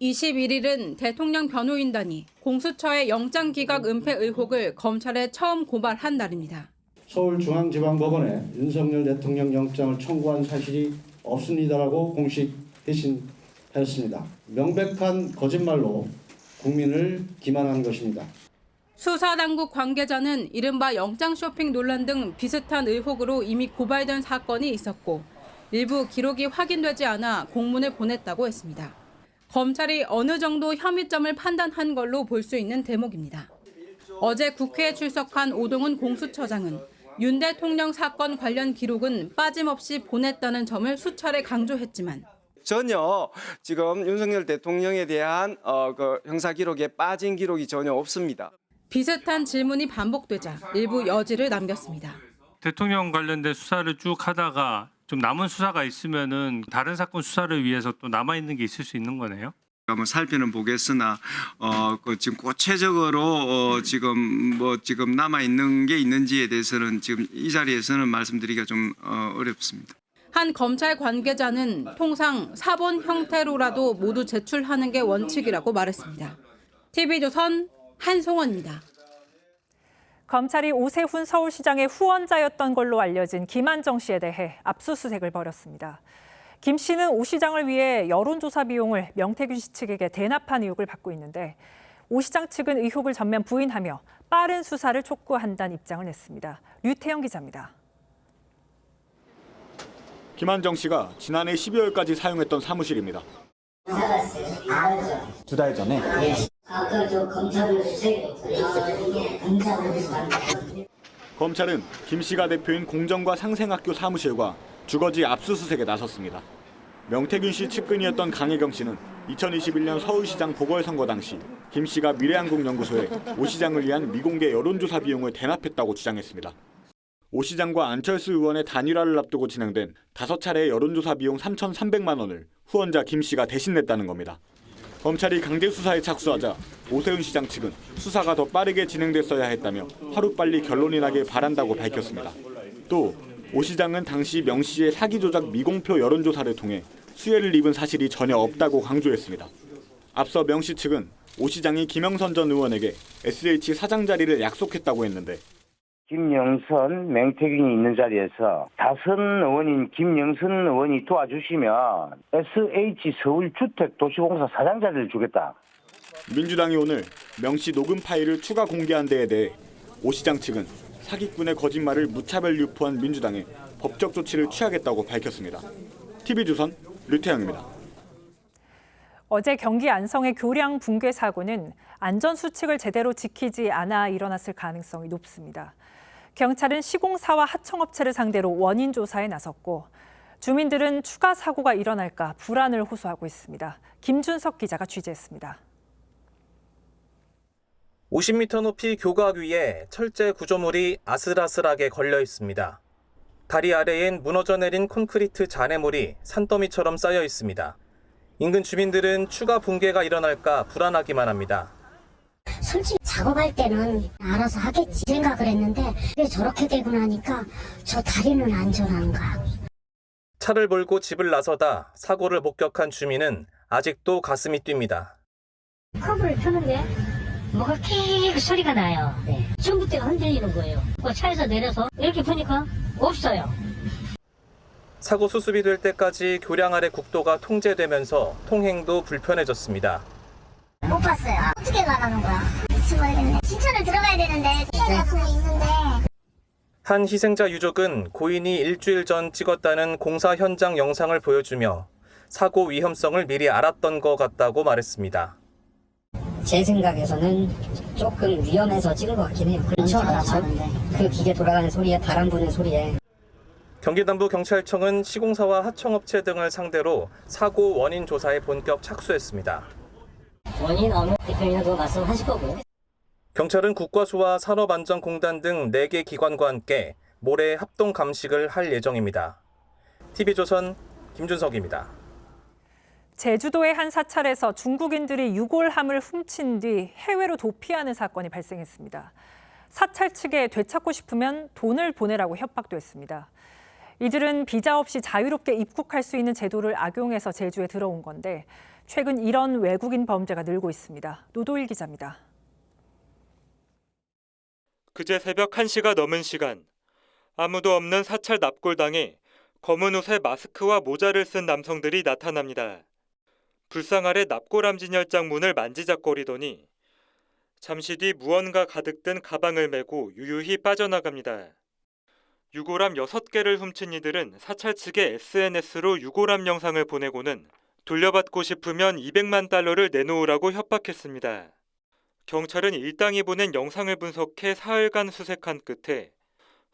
21일은 대통령 변호인단이 공수처의 영장기각 은폐 의혹을 검찰에 처음 고발한 날입니다. 서울중앙지방법원에 윤석열 대통령 영장을 청구한 사실이 없습니다라고 공식 회신하였습니다. 명백한 거짓말로 국민을 기만한 것입니다. 수사당국 관계자는 이른바 영장 쇼핑 논란 등 비슷한 의혹으로 이미 고발된 사건이 있었고 일부 기록이 확인되지 않아 공문을 보냈다고 했습니다. 검찰이 어느 정도 혐의점을 판단한 걸로 볼 수 있는 대목입니다. 어제 국회에 출석한 오동훈 공수처장은 윤 대통령 사건 관련 기록은 빠짐없이 보냈다는 점을 수차례 강조했지만 전혀 지금 윤석열 대통령에 대한 형사 기록에 빠진 기록이 전혀 없습니다. 비슷한 질문이 반복되자 일부 여지를 남겼습니다. 대통령 관련된 수사를 쭉 하다가 좀 남은 수사가 있으면은 다른 사건 수사를 위해서 또 남아 있는 게 있을 수 있는 거네요. 한번 살피는 보겠으나 지금 구체적으로 지금 남아 있는 게 있는지에 대해서는 지금 이 자리에서는 말씀드리기가 좀 어렵습니다. 한 검찰 관계자는 통상 사본 형태로라도 모두 제출하는 게 원칙이라고 말했습니다. TV조선 한송원입니다. 검찰이 오세훈 서울시장의 후원자였던 걸로 알려진 김한정 씨에 대해 압수수색을 벌였습니다. 김 씨는 오 시장을 위해 여론조사 비용을 명태균 씨 측에게 대납한 의혹을 받고 있는데 오 시장 측은 의혹을 전면 부인하며 빠른 수사를 촉구한다는 입장을 냈습니다. 류태영 기자입니다. 김한정 씨가 지난해 12월까지 사용했던 사무실입니다. 2달 전에? 아까 저 검찰을 검찰은 김 씨가 대표인 공정과 상생학교 사무실과 주거지 압수수색에 나섰습니다. 명태균 씨 측근이었던 강혜경 씨는 2021년 서울시장 보궐선거 당시 김 씨가 미래한국연구소에 오 시장을 위한 미공개 여론조사 비용을 대납했다고 주장했습니다. 오 시장과 안철수 의원의 단일화를 앞두고 진행된 5차례의 여론조사 비용 3,300만 원을 후원자 김 씨가 대신 냈다는 겁니다. 검찰이 강제 수사에 착수하자 오세훈 시장 측은 수사가 더 빠르게 진행됐어야 했다며 하루빨리 결론이 나길 바란다고 밝혔습니다. 또 오 시장은 당시 명 씨의 사기 조작 미공표 여론조사를 통해 수혜를 입은 사실이 전혀 없다고 강조했습니다. 앞서 명 씨 측은 오 시장이 김영선 전 의원에게 SH 사장 자리를 약속했다고 했는데 김영선, 명태균이 있는 자리에서 다선 의원인 김영선 의원이 도와주시면 SH 서울주택도시공사 사장 자리를 주겠다. 민주당이 오늘 명 씨 녹음 파일을 추가 공개한 데에 대해 오 시장 측은 사기꾼의 거짓말을 무차별 유포한 민주당에 법적 조치를 취하겠다고 밝혔습니다. TV조선 류태영입니다. 어제 경기 안성의 교량 붕괴 사고는 안전수칙을 제대로 지키지 않아 일어났을 가능성이 높습니다. 경찰은 시공사와 하청업체를 상대로 원인 조사에 나섰고 주민들은 추가 사고가 일어날까 불안을 호소하고 있습니다. 김준석 기자가 취재했습니다. 50m 높이 교각 위에 철제 구조물이 아슬아슬하게 걸려 있습니다. 다리 아래엔 무너져 내린 콘크리트 잔해물이 산더미처럼 쌓여 있습니다. 인근 주민들은 추가 붕괴가 일어날까 불안하기만 합니다. 솔직히 작업할 때는 알아서 하겠지 생각을 했는데 왜 저렇게 되고 나니까 저 다리는 안전한가. 차를 몰고 집을 나서다 사고를 목격한 주민은 아직도 가슴이 뜁니다. 커브를 펴는데 뭐가 킥 소리가 나요. 네. 중국대가 흔들리는 거예요. 차에서 내려서 이렇게 보니까 없어요. 사고 수습이 될 때까지 교량 아래 국도가 통제되면서 통행도 불편해졌습니다. 못 봤어요. 어떻게 나가는 거야? 미치 모르겠네. 신천을 들어가야 되는데 시간이 있는데. 한 희생자 유족은 고인이 일주일 전 찍었다는 공사 현장 영상을 보여주며 사고 위험성을 미리 알았던 것 같다고 말했습니다. 제 생각에서는 조금 위험해서 찍은 것 같긴 해요. 그렇죠. 그 기계 돌아가는 소리에 바람 부는 소리에. 경기남부경찰청은 시공사와 하청업체 등을 상대로 사고 원인 조사에 본격 착수했습니다. 원인 어느 대표님도 말씀하실 거고요. 경찰은 국과수와 산업안전공단 등 4개 기관과 함께 모레 합동 감식을 할 예정입니다. TV조선 김준석입니다. 제주도의 한 사찰에서 중국인들이 유골함을 훔친 뒤 해외로 도피하는 사건이 발생했습니다. 사찰 측에 되찾고 싶으면 돈을 보내라고 협박도 했습니다. 이들은 비자 없이 자유롭게 입국할 수 있는 제도를 악용해서 제주에 들어온 건데 최근 이런 외국인 범죄가 늘고 있습니다. 노도일 기자입니다. 그제 새벽 1시가 넘은 시간, 아무도 없는 사찰 납골당에 검은 옷에 마스크와 모자를 쓴 남성들이 나타납니다. 불상 아래 납골함 진열장 문을 만지작거리더니 잠시 뒤 무언가 가득 든 가방을 메고 유유히 빠져나갑니다. 유골함 6개를 훔친 이들은 사찰 측에 SNS로 유골함 영상을 보내고는 돌려받고 싶으면 200만 달러를 내놓으라고 협박했습니다. 경찰은 일당이 보낸 영상을 분석해 사흘간 수색한 끝에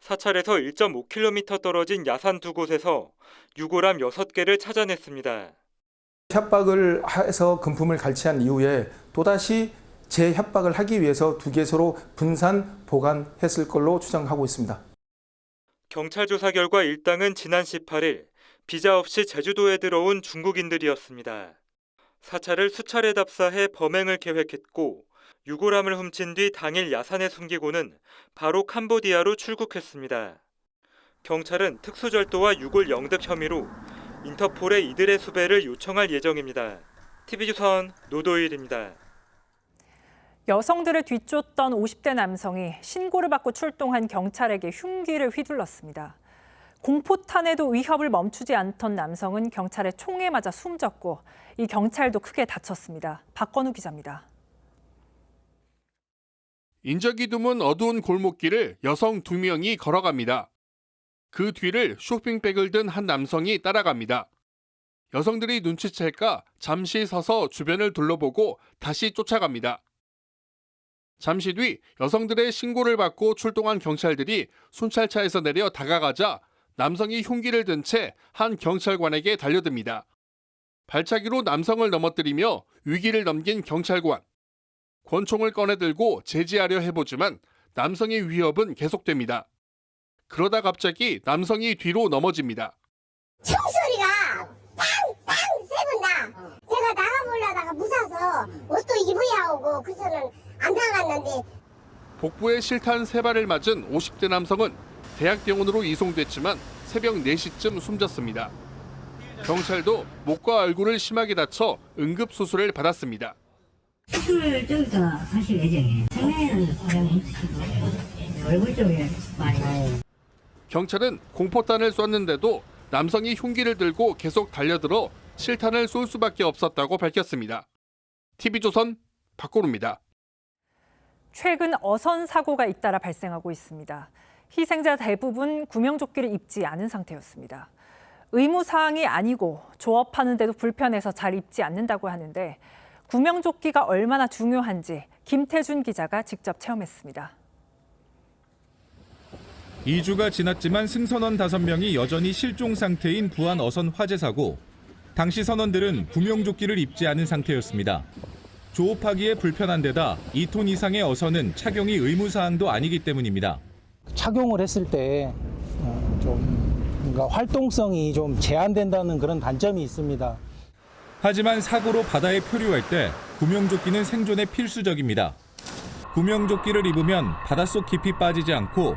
사찰에서 1.5km 떨어진 야산 2곳에서 유골함 6개를 찾아냈습니다. 협박을 해서 금품을 갈취한 이후에 또다시 재협박을 하기 위해서 2개소로 분산 보관했을 걸로 추정하고 있습니다. 경찰 조사 결과 일당은 지난 18일 비자 없이 제주도에 들어온 중국인들이었습니다. 사찰을 수차례 답사해 범행을 계획했고 유골함을 훔친 뒤 당일 야산에 숨기고는 바로 캄보디아로 출국했습니다. 경찰은 특수절도와 유골 영득 혐의로 인터폴에 이들의 수배를 요청할 예정입니다. TV조선 노도일입니다. 여성들을 뒤쫓던 50대 남성이 신고를 받고 출동한 경찰에게 흉기를 휘둘렀습니다. 공포탄에도 위협을 멈추지 않던 남성은 경찰의 총에 맞아 숨졌고 이 경찰도 크게 다쳤습니다. 박건우 기자입니다. 인적이 드문 어두운 골목길을 여성 2명이 걸어갑니다. 그 뒤를 쇼핑백을 든 한 남성이 따라갑니다. 여성들이 눈치챌까 잠시 서서 주변을 둘러보고 다시 쫓아갑니다. 잠시 뒤 여성들의 신고를 받고 출동한 경찰들이 순찰차에서 내려 다가가자 남성이 흉기를 든 채 한 경찰관에게 달려듭니다. 발차기로 남성을 넘어뜨리며 위기를 넘긴 경찰관. 권총을 꺼내들고 제지하려 해보지만 남성의 위협은 계속됩니다. 그러다 갑자기 남성이 뒤로 넘어집니다. 총소리가 팡팡 세번 나. 제가 나가보려다가 무서워서 옷도 입어야 오고 그래서는 안 나갔는데. 복부에 실탄 3발을 맞은 50대 남성은 대학병원으로 이송됐지만 새벽 4시쯤 숨졌습니다. 경찰도 목과 얼굴을 심하게 다쳐 응급수술을 받았습니다. 수술 저기서 하실 예정이에요. 생명에는 그냥 묻히시고 얼굴 쪽에 많이 나요. 경찰은 공포탄을 쐈는데도 남성이 흉기를 들고 계속 달려들어 실탄을 쏠 수밖에 없었다고 밝혔습니다. TV조선 박고루입니다. 최근 어선 사고가 잇따라 발생하고 있습니다. 희생자 대부분 구명조끼를 입지 않은 상태였습니다. 의무사항이 아니고 조업하는데도 불편해서 잘 입지 않는다고 하는데 구명조끼가 얼마나 중요한지 김태준 기자가 직접 체험했습니다. 2주가 지났지만 승선원 5명이 여전히 실종 상태인 부안 어선 화재 사고. 당시 선원들은 구명조끼를 입지 않은 상태였습니다. 조업하기에 불편한 데다 2톤 이상의 어선은 착용이 의무사항도 아니기 때문입니다. 착용을 했을 때 좀 뭔가 활동성이 좀 제한된다는 그런 단점이 있습니다. 하지만 사고로 바다에 표류할 때 구명조끼는 생존에 필수적입니다. 구명조끼를 입으면 바닷속 깊이 빠지지 않고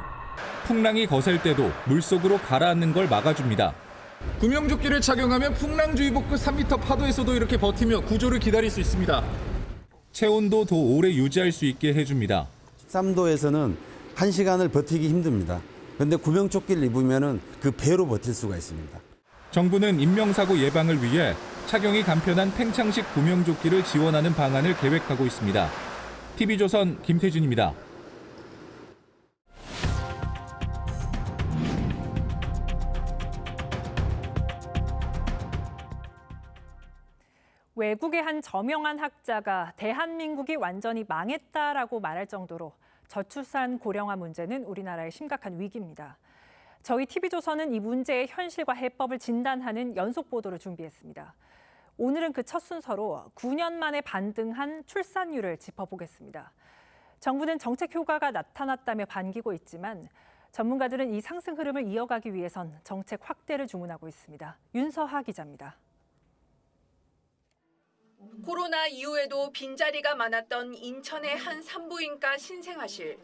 풍랑이 거셀 때도 물속으로 가라앉는 걸 막아줍니다. 구명조끼를 착용하면 풍랑주의보급 3m 파도에서도 이렇게 버티며 구조를 기다릴 수 있습니다. 체온도 더 오래 유지할 수 있게 해줍니다. 13도에서는 1시간을 버티기 힘듭니다. 그런데 구명조끼를 입으면 그 배로 버틸 수가 있습니다. 정부는 인명사고 예방을 위해 착용이 간편한 팽창식 구명조끼를 지원하는 방안을 계획하고 있습니다. TV조선 김태준입니다. 외국의 한 저명한 학자가 대한민국이 완전히 망했다라고 말할 정도로 저출산 고령화 문제는 우리나라의 심각한 위기입니다. 저희 TV조선은 이 문제의 현실과 해법을 진단하는 연속 보도를 준비했습니다. 오늘은 그 첫 순서로 9년 만에 반등한 출산율을 짚어보겠습니다. 정부는 정책 효과가 나타났다며 반기고 있지만 전문가들은 이 상승 흐름을 이어가기 위해선 정책 확대를 주문하고 있습니다. 윤서하 기자입니다. 코로나 이후에도 빈자리가 많았던 인천의 한 산부인과 신생아실.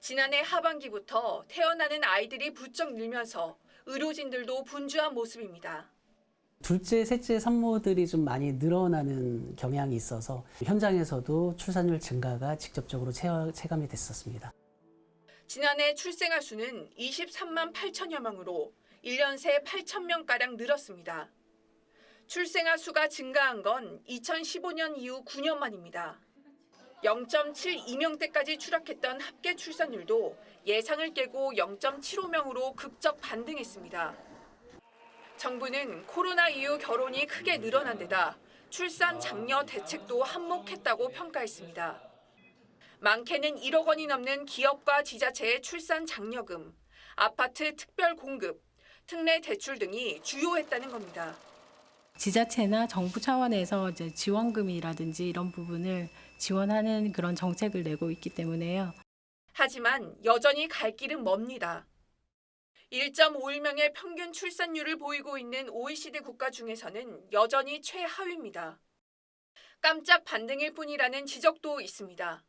지난해 하반기부터 태어나는 아이들이 부쩍 늘면서 의료진들도 분주한 모습입니다. 둘째, 셋째 산모들이 좀 많이 늘어나는 경향이 있어서 현장에서도 출산율 증가가 직접적으로 체감이 됐었습니다. 지난해 출생아 수는 23만 8천여 명으로 1년 새 8천 명가량 늘었습니다. 출생아 수가 증가한 건 2015년 이후 9년 만입니다. 0.72명대까지 추락했던 합계 출산율도 예상을 깨고 0.75명으로 급적 반등했습니다. 정부는 코로나 이후 결혼이 크게 늘어난 데다 출산 장려 대책도 한몫했다고 평가했습니다. 많게는 1억 원이 넘는 기업과 지자체의 출산 장려금, 아파트 특별 공급, 특례 대출 등이 주요했다는 겁니다. 지자체나 정부 차원에서 이제 지원금이라든지 이런 부분을 지원하는 그런 정책을 내고 있기 때문에요. 하지만 여전히 갈 길은 멉니다. 1.51명의 평균 출산율을 보이고 있는 OECD 국가 중에서는 여전히 최하위입니다. 깜짝 반등일 뿐이라는 지적도 있습니다.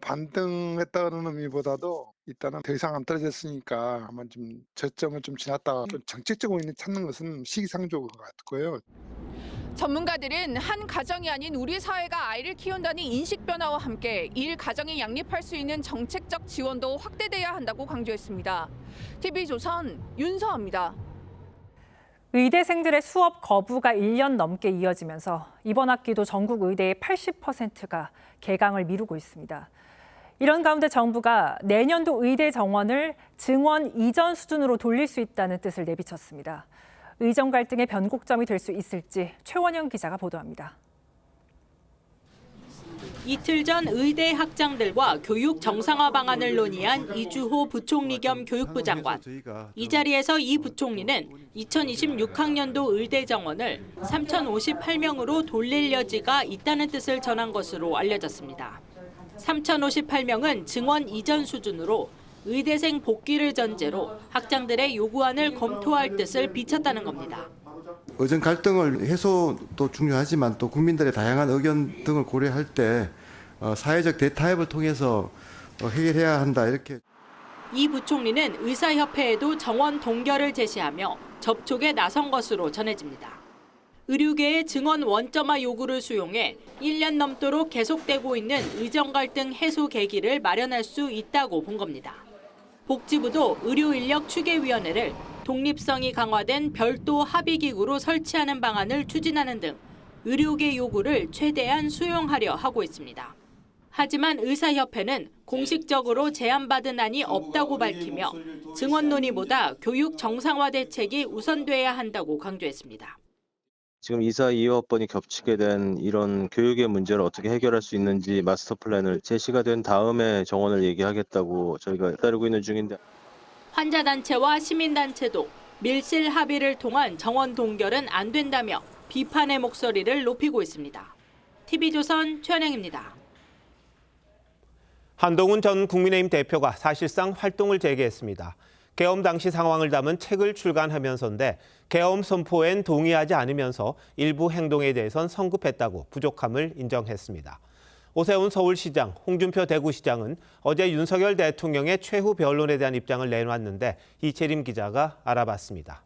반등했다는 의미보다도 일단은 더 이상 안 떨어졌으니까 아마 좀 저점을 좀 지났다가 좀 정책적 원인을 찾는 것은 시기상조인 것 같고요. 전문가들은 한 가정이 아닌 우리 사회가 아이를 키운다는 인식 변화와 함께 일 가정에 양립할 수 있는 정책적 지원도 확대돼야 한다고 강조했습니다. TV조선 윤서아입니다. 의대생들의 수업 거부가 1년 넘게 이어지면서 이번 학기도 전국 의대의 80%가 개강을 미루고 있습니다. 이런 가운데 정부가 내년도 의대 정원을 증원 이전 수준으로 돌릴 수 있다는 뜻을 내비쳤습니다. 의정 갈등의 변곡점이 될 수 있을지 최원영 기자가 보도합니다. 이틀 전 의대 학장들과 교육 정상화 방안을 논의한 이주호 부총리 겸 교육부 장관. 이 자리에서 이 부총리는 2026학년도 의대 정원을 3,058명으로 돌릴 여지가 있다는 뜻을 전한 것으로 알려졌습니다. 3,058명은 증원 이전 수준으로 의대생 복귀를 전제로 학장들의 요구안을 검토할 뜻을 비쳤다는 겁니다. 의정 갈등을 해소도 중요하지만 또 국민들의 다양한 의견 등을 고려할 때 사회적 대타협을 통해서 해결해야 한다 이렇게. 이 부총리는 의사협회에도 정원 동결을 제시하며 접촉에 나선 것으로 전해집니다. 의료계의 증원 원점화 요구를 수용해 1년 넘도록 계속되고 있는 의정 갈등 해소 계기를 마련할 수 있다고 본 겁니다. 복지부도 의료인력추계위원회를 독립성이 강화된 별도 합의기구로 설치하는 방안을 추진하는 등 의료계 요구를 최대한 수용하려 하고 있습니다. 하지만 의사협회는 공식적으로 제안받은 안이 없다고 밝히며 증원 논의보다 교육 정상화 대책이 우선돼야 한다고 강조했습니다. 지금 이사 2호학번이 겹치게 된 이런 교육의 문제를 어떻게 해결할 수 있는지 마스터 플랜을 제시가 된 다음에 정원을 얘기하겠다고 저희가 기다리고 있는 중인데. 환자단체와 시민단체도 밀실 합의를 통한 정원 동결은 안 된다며 비판의 목소리를 높이고 있습니다. TV조선 최은영입니다. 한동훈 전 국민의힘 대표가 사실상 활동을 재개했습니다. 계엄 당시 상황을 담은 책을 출간하면서인데 계엄 선포엔 동의하지 않으면서 일부 행동에 대해선 성급했다고 부족함을 인정했습니다. 오세훈 서울시장, 홍준표 대구시장은 어제 윤석열 대통령의 최후 변론에 대한 입장을 내놨는데 이채림 기자가 알아봤습니다.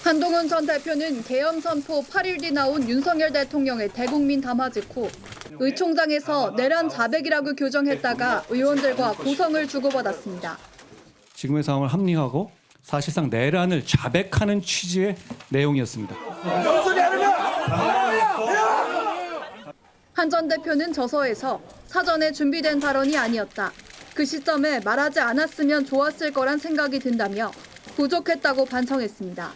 한동훈 전 대표는 계엄 선포 8일 뒤 나온 윤석열 대통령의 대국민 담화 직후 의총장에서 내란 자백이라고 교정했다가 의원들과 고성을 주고받았습니다. 지금의 상황을 합리화하고 사실상 내란을 자백하는 취지의 내용이었습니다. 한 전 대표는 저서에서 사전에 준비된 발언이 아니었다. 그 시점에 말하지 않았으면 좋았을 거란 생각이 든다며 부족했다고 반성했습니다.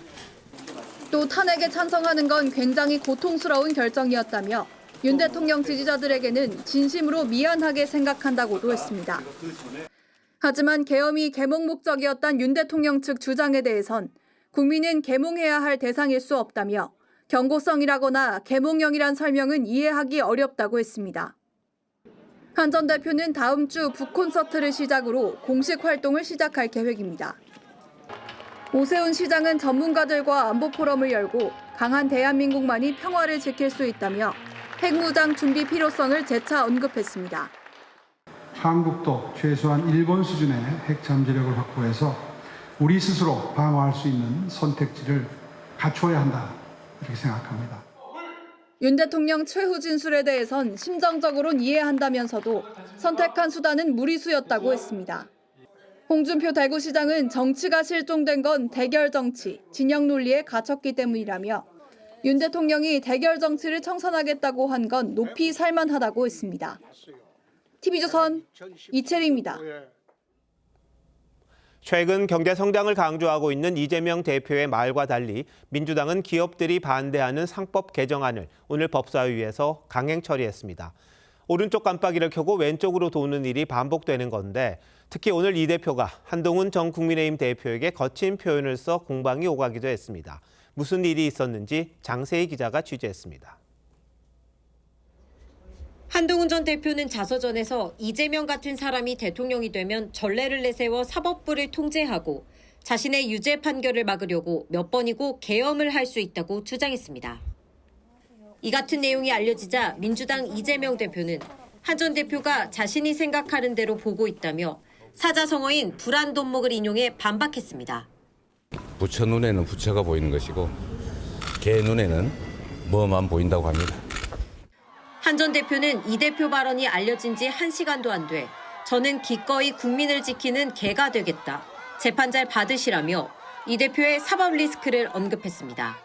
또 탄핵에 찬성하는 건 굉장히 고통스러운 결정이었다며 윤 대통령 지지자들에게는 진심으로 미안하게 생각한다고도 했습니다. 하지만 계엄이 계몽 목적이었던 윤 대통령 측 주장에 대해선 국민은 계몽해야 할 대상일 수 없다며 경고성이라거나 계몽령이란 설명은 이해하기 어렵다고 했습니다. 한 전 대표는 다음 주 북콘서트를 시작으로 공식 활동을 시작할 계획입니다. 오세훈 시장은 전문가들과 안보 포럼을 열고 강한 대한민국만이 평화를 지킬 수 있다며 핵무장 준비 필요성을 재차 언급했습니다. 한국도 최소한 일본 수준의 핵 잠재력을 확보해서 우리 스스로 방어할 수 있는 선택지를 갖춰야 한다 이렇게 생각합니다. 윤 대통령 최후 진술에 대해선 심정적으로는 이해한다면서도 선택한 수단은 무리수였다고 했습니다. 홍준표 대구시장은 정치가 실종된 건 대결 정치, 진영 논리에 갇혔기 때문이라며 윤 대통령이 대결 정치를 청산하겠다고 한 건 높이 살만하다고 했습니다. TV조선 이채리입니다. 최근 경제 성장을 강조하고 있는 이재명 대표의 말과 달리 민주당은 기업들이 반대하는 상법 개정안을 오늘 법사위에서 강행 처리했습니다. 오른쪽 깜빡이를 켜고 왼쪽으로 도는 일이 반복되는 건데 특히 오늘 이 대표가 한동훈 전 국민의힘 대표에게 거친 표현을 써 공방이 오가기도 했습니다. 무슨 일이 있었는지 장세희 기자가 취재했습니다. 한동훈 전 대표는 자서전에서 이재명 같은 사람이 대통령이 되면 전례를 내세워 사법부를 통제하고 자신의 유죄 판결을 막으려고 몇 번이고 계엄을 할 수 있다고 주장했습니다. 이 같은 내용이 알려지자 민주당 이재명 대표는 한 전 대표가 자신이 생각하는 대로 보고 있다며 사자성어인 불안돈목을 인용해 반박했습니다. 부처 눈에는 부처가 보이는 것이고 개 눈에는 뭐만 보인다고 합니다. 한 전 대표는 이 대표 발언이 알려진 지 1시간도 안 돼 저는 기꺼이 국민을 지키는 개가 되겠다. 재판 잘 받으시라며 이 대표의 사법 리스크를 언급했습니다.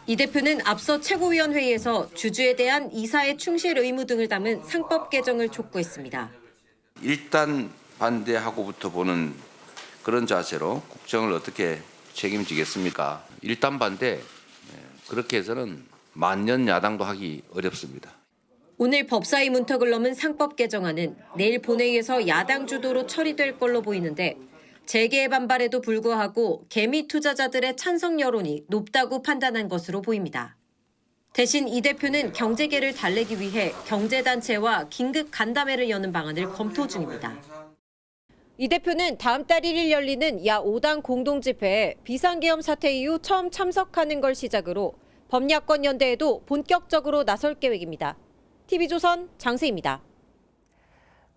이 대표는 앞서 최고위원회의에서 주주에 대한 이사의 충실 의무 등을 담은 상법 개정을 촉구했습니다. 일단 반대하고부터 보는 그런 자세로 국정을 어떻게 책임지겠습니까? 일단 반대, 그렇게 해서는 만년 야당도 하기 어렵습니다. 오늘 법사위 문턱을 넘은 상법 개정안은 내일 본회의에서 야당 주도로 처리될 걸로 보이는데 재개의 반발에도 불구하고 개미 투자자들의 찬성 여론이 높다고 판단한 것으로 보입니다. 대신 이 대표는 경제계를 달래기 위해 경제단체와 긴급 간담회를 여는 방안을 검토 중입니다. 이 대표는 다음 달 1일 열리는 야 5당 공동집회에 비상계엄 사태 이후 처음 참석하는 걸 시작으로 범야권 연대에도 본격적으로 나설 계획입니다. TV조선 장세희입니다.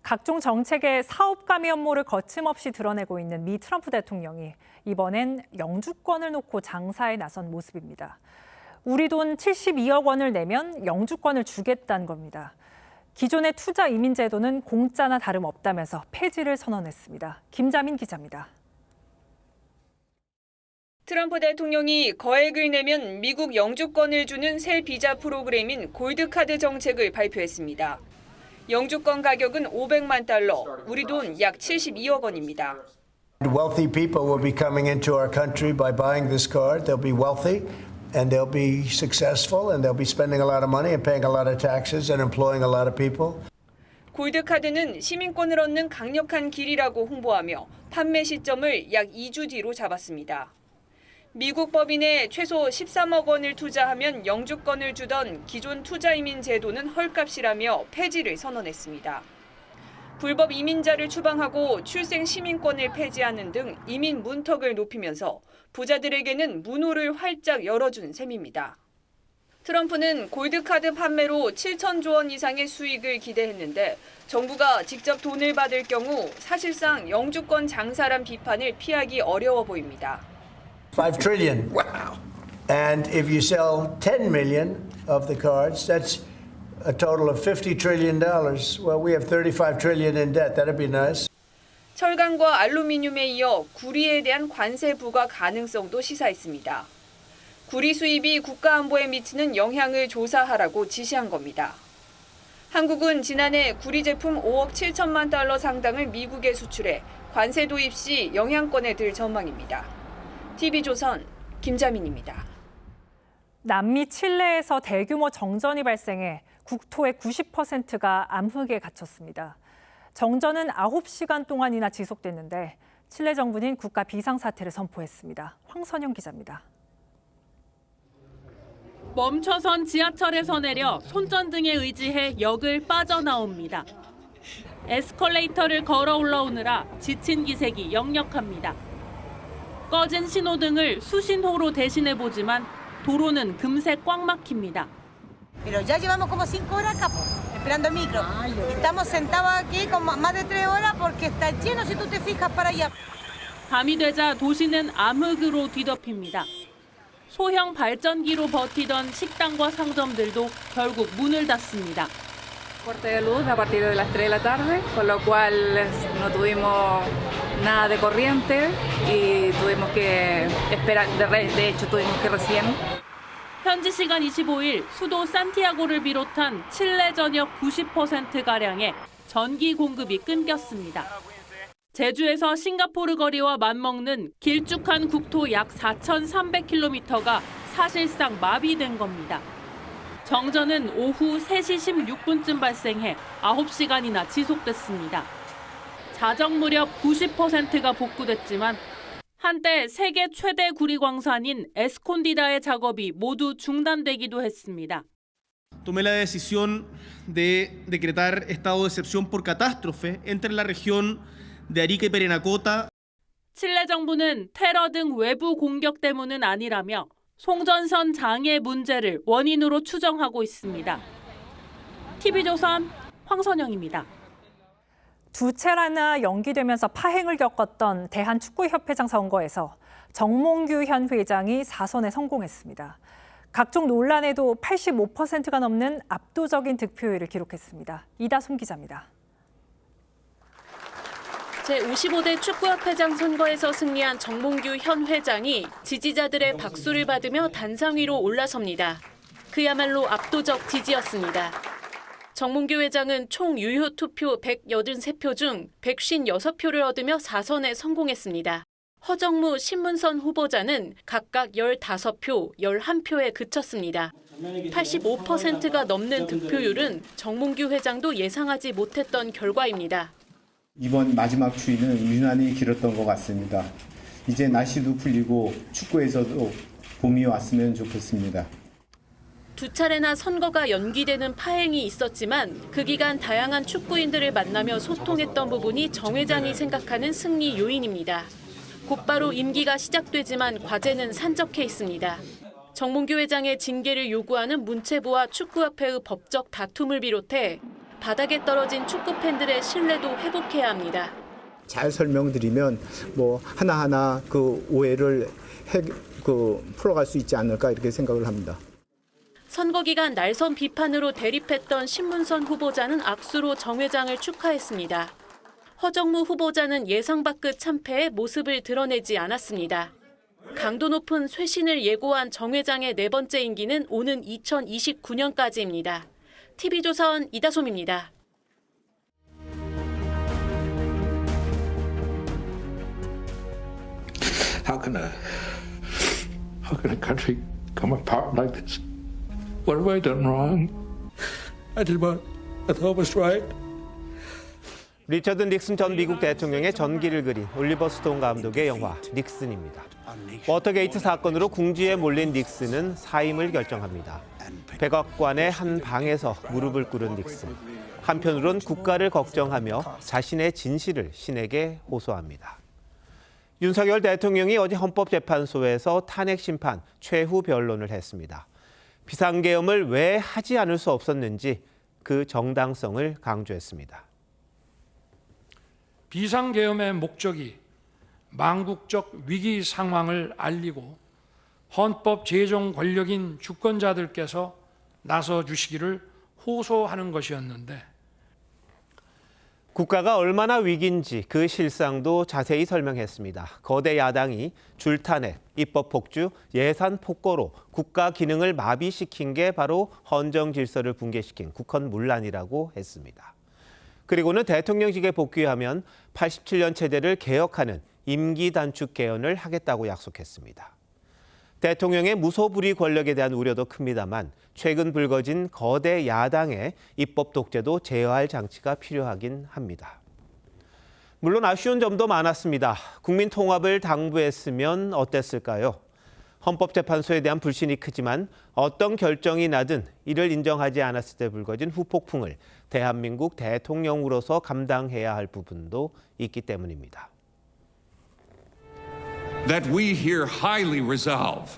각종 정책의 사업가미 업무를 거침없이 드러내고 있는 미 트럼프 대통령이 이번엔 영주권을 놓고 장사에 나선 모습입니다. 우리 돈 72억 원을 내면 영주권을 주겠다는 겁니다. 기존의 투자 이민 제도는 공짜나 다름없다면서 폐지를 선언했습니다. 김자민 기자입니다. 트럼프 대통령이 거액을 내면 미국 영주권을 주는 새 비자 프로그램인 골드카드 정책을 발표했습니다. 영주권 가격은 500만 달러, 우리 돈 약 72억 원입니다. Wealthy people will be coming into our country by buying this card. They'll be wealthy and they'll be successful and they'll be spending a lot of money and paying a lot of taxes and employing a lot of people. 골드카드는 시민권을 얻는 강력한 길이라고 홍보하며 판매 시점을 약 2주 뒤로 잡았습니다. 미국 법인에 최소 13억 원을 투자하면 영주권을 주던 기존 투자 이민 제도는 헐값이라며 폐지를 선언했습니다. 불법 이민자를 추방하고 출생 시민권을 폐지하는 등 이민 문턱을 높이면서 부자들에게는 문호를 활짝 열어준 셈입니다. 트럼프는 골드카드 판매로 7천조 원 이상의 수익을 기대했는데 정부가 직접 돈을 받을 경우 사실상 영주권 장사란 비판을 피하기 어려워 보입니다. 5 trillion. Wow. And if you sell 10 million of the cards, that's a total of $50 trillion. Well, we have 35 trillion in debt. That'd be nice. 철강과 알루미늄에 이어 구리에 대한 관세 부과 가능성도 시사했습니다. 구리 수입이 국가 안보에 미치는 영향을 조사하라고 지시한 겁니다. 한국은 지난해 구리 제품 5억 7천만 달러 상당을 미국에 수출해 관세 도입 시 영향권에 들 전망입니다. TV조선 김자민입니다. 남미 칠레에서 대규모 정전이 발생해 국토의 90%가 암흑에 갇혔습니다. 정전은 9시간 동안이나 지속됐는데 칠레 정부는 국가 비상사태를 선포했습니다. 황선영 기자입니다. 멈춰선 지하철에서 내려 손전등에 의지해 역을 빠져나옵니다. 에스컬레이터를 걸어 올라오느라 지친 기색이 역력합니다. 꺼진 신호등을 수신호로 대신해보지만 도로는 금세 꽉 막힙니다. Pero ya llevamos como 5 horas acá, esperando el micro. Estamos sentados aquí como más de 3 horas porque está lleno si tú te fijas para allá. 밤이 되자 도시는 암흑으로 뒤덮입니다. 소형 발전기로 버티던 식당과 상점들도 결국 문을 닫습니다. Corte de luz a partir de las 3 de la tarde, con lo cual no tuvimos nada de corriente y tuvimos que esperar, de hecho tuvimos que recién. 현지 시간 25일 수도 산티아고를 비롯한 칠레 전역 90%가량의 전기 공급이 끊겼습니다. 제주에서 싱가포르 거리와 맞먹는 길쭉한 국토 약 4,300km가 사실상 마비된 겁니다. 정전은 오후 3시 16분쯤 발생해 9시간이나 지속됐습니다. 자정 무렵 90%가 복구됐지만 한때 세계 최대 구리광산인 에스콘디다의 작업이 모두 중단되기도 했습니다. Tomé la decisión de decretar estado de excepción por catástrofe entre la región de Arica y Parinacota. 칠레 정부는 테러 등 외부 공격 때문은 아니라며 송전선 장애 문제를 원인으로 추정하고 있습니다. TV조선 황선영입니다. 두 차례나 연기되면서 파행을 겪었던 대한축구협회장 선거에서 정몽규 현 회장이 4선에 성공했습니다. 각종 논란에도 85%가 넘는 압도적인 득표율을 기록했습니다. 이다솜 기자입니다. 제55대 축구협회장 선거에서 승리한 정몽규 현 회장이 지지자들의 박수를 받으며 단상 위로 올라섭니다. 그야말로 압도적 지지였습니다. 정몽규 회장은 총 유효 투표 183표 중 156표를 얻으며 4선에 성공했습니다. 허정무, 신문선 후보자는 각각 15표, 11표에 그쳤습니다. 85%가 넘는 득표율은 정몽규 회장도 예상하지 못했던 결과입니다. 이번 마지막 추위는 유난히 길었던 것 같습니다. 이제 날씨도 풀리고 축구에서도 봄이 왔으면 좋겠습니다. 두 차례나 선거가 연기되는 파행이 있었지만 그 기간 다양한 축구인들을 만나며 소통했던 부분이 정 회장이 생각하는 승리 요인입니다. 곧바로 임기가 시작되지만 과제는 산적해 있습니다. 정몽규 회장의 징계를 요구하는 문체부와 축구협회의 법적 다툼을 비롯해 바닥에 떨어진 축구 팬들의 신뢰도 회복해야 합니다. 잘 설명드리면 하나하나 그 오해를 풀어갈 수 있지 않을까 이렇게 생각을 합니다. 선거 기간 날선 비판으로 대립했던 신문선 후보자는 악수로 정 회장을 축하했습니다. 허정무 후보자는 예상 밖의 참패에 모습을 드러내지 않았습니다. 강도 높은 쇄신을 예고한 정 회장의 네 번째 임기는 오는 2029년까지입니다. TV조선 이다솜입니다. How can a country come apart like this? What have I done wrong? I did what I thought was right. 리처드 닉슨 전 미국 대통령의 전기를 그린 올리버 스톤 감독의 영화 닉슨입니다. 워터게이트 사건으로 궁지에 몰린 닉슨은 사임을 결정합니다. 백악관의 한 방에서 무릎을 꿇은 닉슨. 한편으론 국가를 걱정하며 자신의 진실을 신에게 호소합니다. 윤석열 대통령이 어제 헌법재판소에서 탄핵 심판 최후 변론을 했습니다. 비상계엄을 왜 하지 않을 수 없었는지 그 정당성을 강조했습니다. 비상계엄의 목적이 망국적 위기 상황을 알리고 헌법 제정 권력인 주권자들께서 나서 주시기를 호소하는 것이었는데 국가가 얼마나 위기인지 그 실상도 자세히 설명했습니다. 거대 야당이 줄탄핵, 입법 폭주, 예산 폭거로 국가 기능을 마비시킨 게 바로 헌정 질서를 붕괴시킨 국헌 문란이라고 했습니다. 그리고는 대통령직에 복귀하면 87년 체제를 개혁하는 임기 단축 개헌을 하겠다고 약속했습니다. 대통령의 무소불위 권력에 대한 우려도 큽니다만 최근 불거진 거대 야당의 입법 독재도 제어할 장치가 필요하긴 합니다. 물론 아쉬운 점도 많았습니다. 국민 통합을 당부했으면 어땠을까요? 헌법재판소에 대한 불신이 크지만 어떤 결정이 나든 이를 인정하지 않았을 때 불거진 후폭풍을 대한민국 대통령으로서 감당해야 할 부분도 있기 때문입니다. That we here highly resolve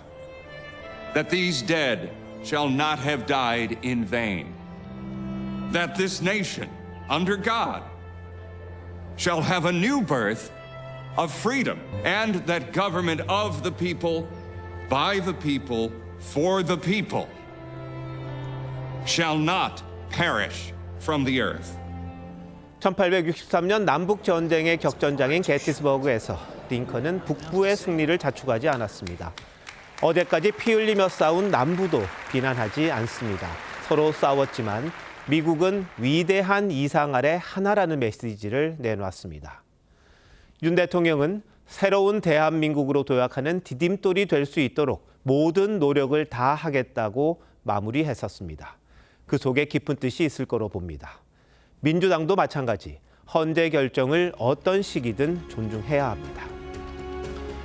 that these dead shall not have died in vain. That this nation, under God, shall have a new birth of freedom, and that government of the people, by the people, for the people, shall not perish from the earth. 1863년 남북전쟁의 격전장인 게티스버그에서 링컨은 북부의 승리를 자축하지 않았습니다. 어제까지 피 흘리며 싸운 남부도 비난하지 않습니다. 서로 싸웠지만 미국은 위대한 이상 아래 하나라는 메시지를 내놓았습니다. 윤 대통령은 새로운 대한민국으로 도약하는 디딤돌이 될 수 있도록 모든 노력을 다하겠다고 마무리했었습니다. 그 속에 깊은 뜻이 있을 거로 봅니다. 민주당도 마찬가지 헌재 결정을 어떤 시기든 존중해야 합니다.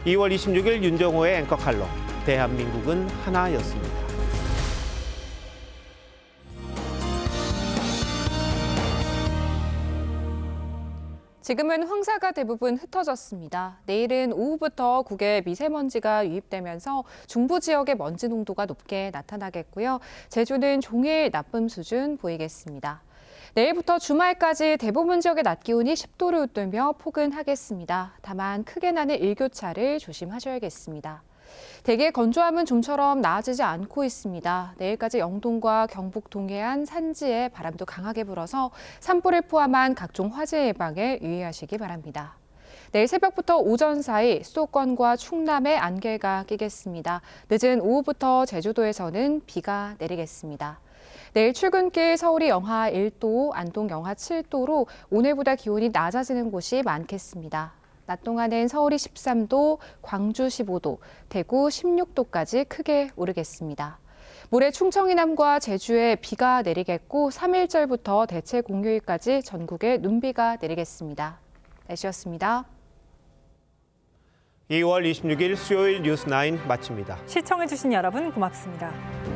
2월 26일 윤정호의 앵커 칼럼 대한민국은 하나였습니다. 지금은 황사가 대부분 흩어졌습니다. 내일은 오후부터 국외 미세먼지가 유입되면서 중부 지역의 먼지 농도가 높게 나타나겠고요. 제주는 종일 나쁨 수준 보이겠습니다. 내일부터 주말까지 대부분 지역의 낮 기온이 10도를 웃돌며 포근하겠습니다. 다만 크게 나는 일교차를 조심하셔야겠습니다. 대기의 건조함은 좀처럼 나아지지 않고 있습니다. 내일까지 영동과 경북 동해안 산지에 바람도 강하게 불어서 산불을 포함한 각종 화재 예방에 유의하시기 바랍니다. 내일 새벽부터 오전 사이 수도권과 충남에 안개가 끼겠습니다. 늦은 오후부터 제주도에서는 비가 내리겠습니다. 내일 출근길 서울이 영하 1도, 안동 영하 7도로 오늘보다 기온이 낮아지는 곳이 많겠습니다. 낮 동안엔 서울이 13도, 광주 15도, 대구 16도까지 크게 오르겠습니다. 모레 충청 이남과 제주에 비가 내리겠고 3일절부터 대체 공휴일까지 전국에 눈비가 내리겠습니다. 날씨였습니다. 2월 26일 수요일 뉴스9 마칩니다. 시청해주신 여러분 고맙습니다.